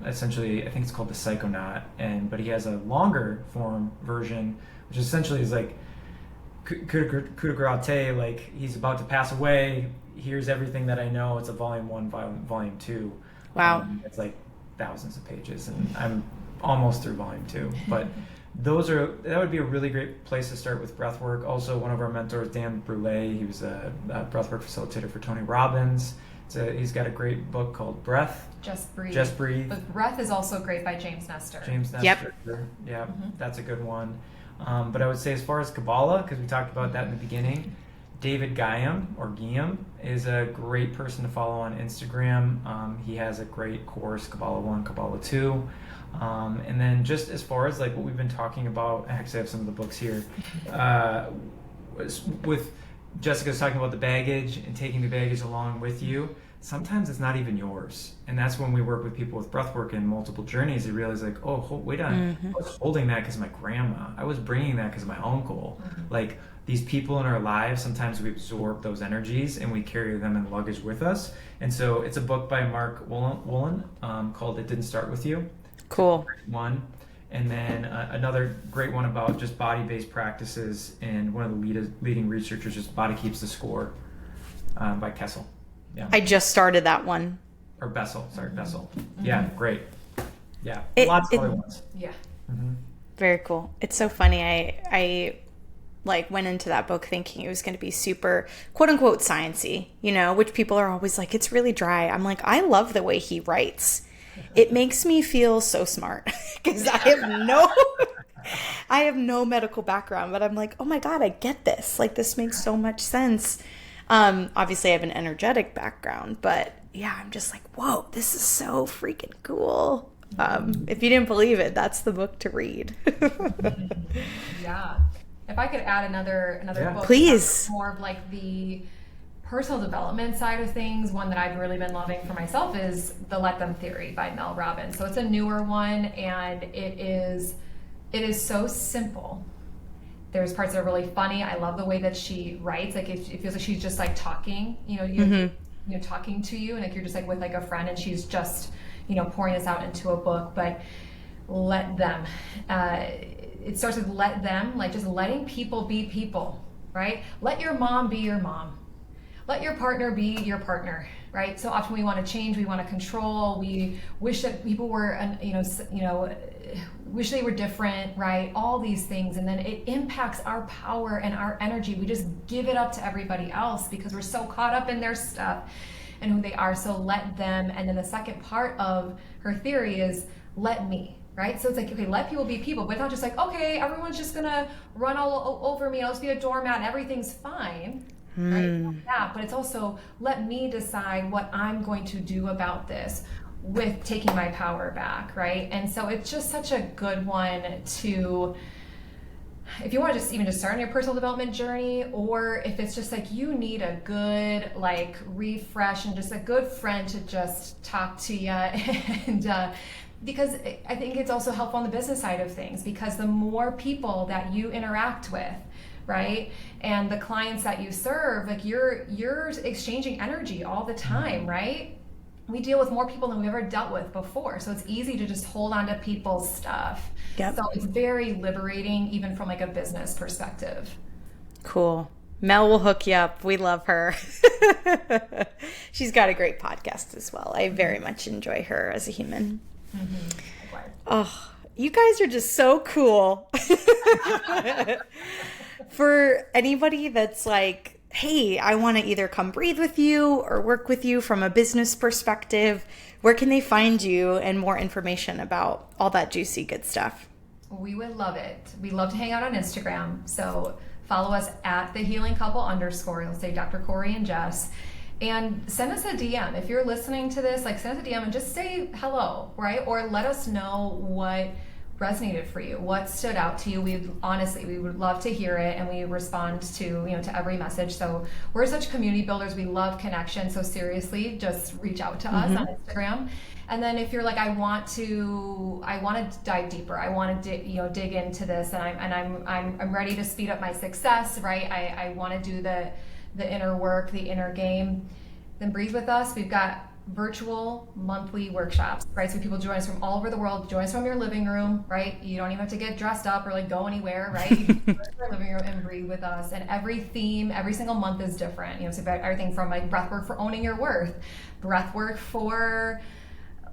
essentially, I think it's called The Psychonaut, but he has a longer form version, which essentially is like coup de grace, like he's about to pass away. Here's everything that I know. It's a volume 1, volume 2. Wow. It's like thousands of pages, and I'm almost through volume 2. But that would be a really great place to start with breathwork. Also, one of our mentors, Dan Brule, he was a breathwork facilitator for Tony Robbins. He's got a great book called Breath. Just Breathe. Just Breathe. But Breath is also great by James Nestor. Yep. Yeah, that's a good one. But I would say as far as Kabbalah, because we talked about that in the beginning, David Guillaume is a great person to follow on Instagram. He has a great course, Kabbalah 1, Kabbalah 2. And then just as far as like what we've been talking about, I actually have some of the books here. With Jessica's talking about the baggage and taking the baggage along with you. Sometimes it's not even yours. And that's when we work with people with breathwork and multiple journeys, they realize like, oh, wait on, I was holding that because of my grandma. I was bringing that because of my uncle. Like these people in our lives, sometimes we absorb those energies and we carry them in luggage with us. And so it's a book by Mark Woolen called It Didn't Start With You. Cool. One. And then another great one about just body-based practices, and one of the leading researchers is Body Keeps the Score by Kessel. Yeah. I just started that one. Or Bessel. Yeah, great. Yeah, lots of other ones. Yeah. Very cool. It's so funny. I like went into that book thinking it was going to be super quote unquote sciencey, which people are always like, it's really dry. I'm like, I love the way he writes. It makes me feel so smart because I have no medical background, but I'm like, oh my God, I get this. Like this makes so much sense. Obviously, I have an energetic background, but yeah, I'm just like, whoa, this is so freaking cool. If you didn't believe it, that's the book to read. Yeah. If I could add another book, Please. more of like the personal development side of things, one that I've really been loving for myself is The Let Them Theory by Mel Robbins. So it's a newer one, and it is so simple. There's parts that are really funny. I love the way that she writes. Like it feels like she's just like talking, talking to you, and like you're just like with like a friend, and she's just, pouring this out into a book. But let them. It starts with let them, like just letting people be people, right? Let your mom be your mom. Let your partner be your partner, right? So often we want to change, we want to control, we wish that people were, wish they were different, right? All these things, and then it impacts our power and our energy. We just give it up to everybody else because we're so caught up in their stuff and who they are. So let them. And then the second part of her theory is let me. Right? So it's like, okay, let people be people, but it's not just like, okay, everyone's just gonna run all over me, I'll just be a doormat and everything's fine. Right? Yeah, but it's also let me decide what I'm going to do about this with taking my power back, right? And so it's just such a good one to, if you want to just start on your personal development journey, or if it's just like you need a good like refresh and just a good friend to just talk to you and because I think it's also helpful on the business side of things, because the more people that you interact with, right, and the clients that you serve, like you're exchanging energy all the time, right? We deal with more people than we've ever dealt with before, so it's easy to just hold on to people's stuff. Yep. So it's very liberating, even from like a business perspective. Cool. Mel will hook you up. We love her. She's got a great podcast as well. I very much enjoy her as a human. Mm-hmm. Oh, you guys are just so cool. For anybody that's like, hey, I want to either come breathe with you or work with you from a business perspective, where can they find you and more information about all that juicy good stuff? We would love it. We love to hang out on Instagram. So follow us at @thehealingcouple_. You'll say Dr. Cory and Jess. And send us a DM. If you're listening to this, like send us a DM and just say hello, right? Or let us know what resonated for you, what stood out to you. We would love to hear it, and we respond to every message. So we're such community builders. We love connection. So seriously, just reach out to us on Instagram. And then if you're like, I want to dive deeper. I want to dig into this, and I'm ready to speed up my success, right? I want to do the inner work, the inner game, then breathe with us. We've got virtual monthly workshops, right? So people join us from all over the world. Join us from your living room, right? You don't even have to get dressed up or like go anywhere, right? You can go to your living room and breathe with us. And every theme, every single month is different. So about everything from like breath work for owning your worth, breath work for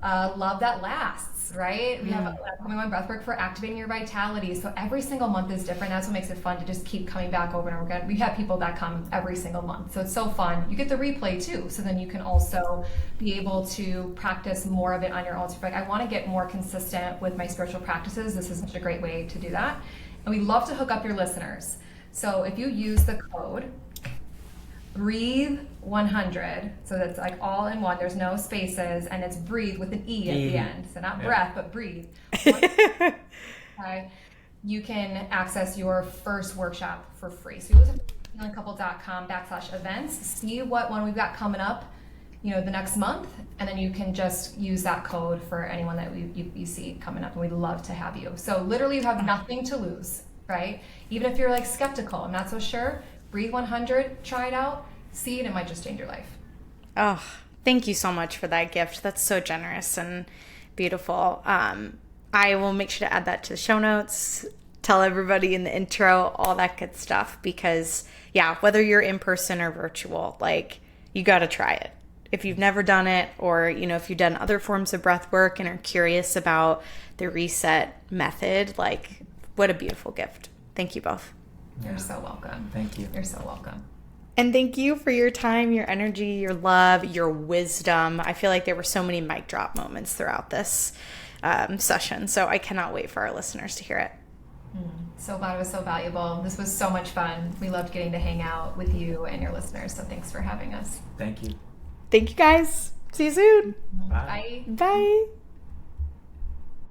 love that lasts, right? We have upcoming one, breathwork for activating your vitality. So every single month is different. That's what makes it fun to just keep coming back over and over again. We have people that come every single month, so it's so fun. You get the replay too, so then you can also be able to practice more of it on your own. So if you're like, I want to get more consistent with my spiritual practices, this is such a great way to do that. And we love to hook up your listeners. So if you use the code breathe 100, so that's like all in one, there's no spaces, and it's breathe with an E at the end, so not breath but breathe. Okay, you can access your first workshop for free. So you go to healingcouple.com/events, see what one we've got coming up the next month, and then you can just use that code for anyone that you see coming up, and we'd love to have you. So literally you have nothing to lose, right? Even if you're like skeptical, I'm not so sure, breathe 100, try it out, see it might just change your life. Oh, thank you so much for that gift. That's so generous and beautiful. I will make sure to add that to the show notes, tell everybody in the intro, all that good stuff, because whether you're in person or virtual, like you got to try it. If you've never done it, or if you've done other forms of breath work and are curious about the RESET method, like what a beautiful gift. Thank you both. You're so welcome. Thank you. You're so welcome. And thank you for your time, your energy, your love, your wisdom. I feel like there were so many mic drop moments throughout this session, so I cannot wait for our listeners to hear it. So glad it was so valuable. This was so much fun. We loved getting to hang out with you and your listeners. So thanks for having us. Thank you. Thank you guys. See you soon. Bye. Bye. Bye.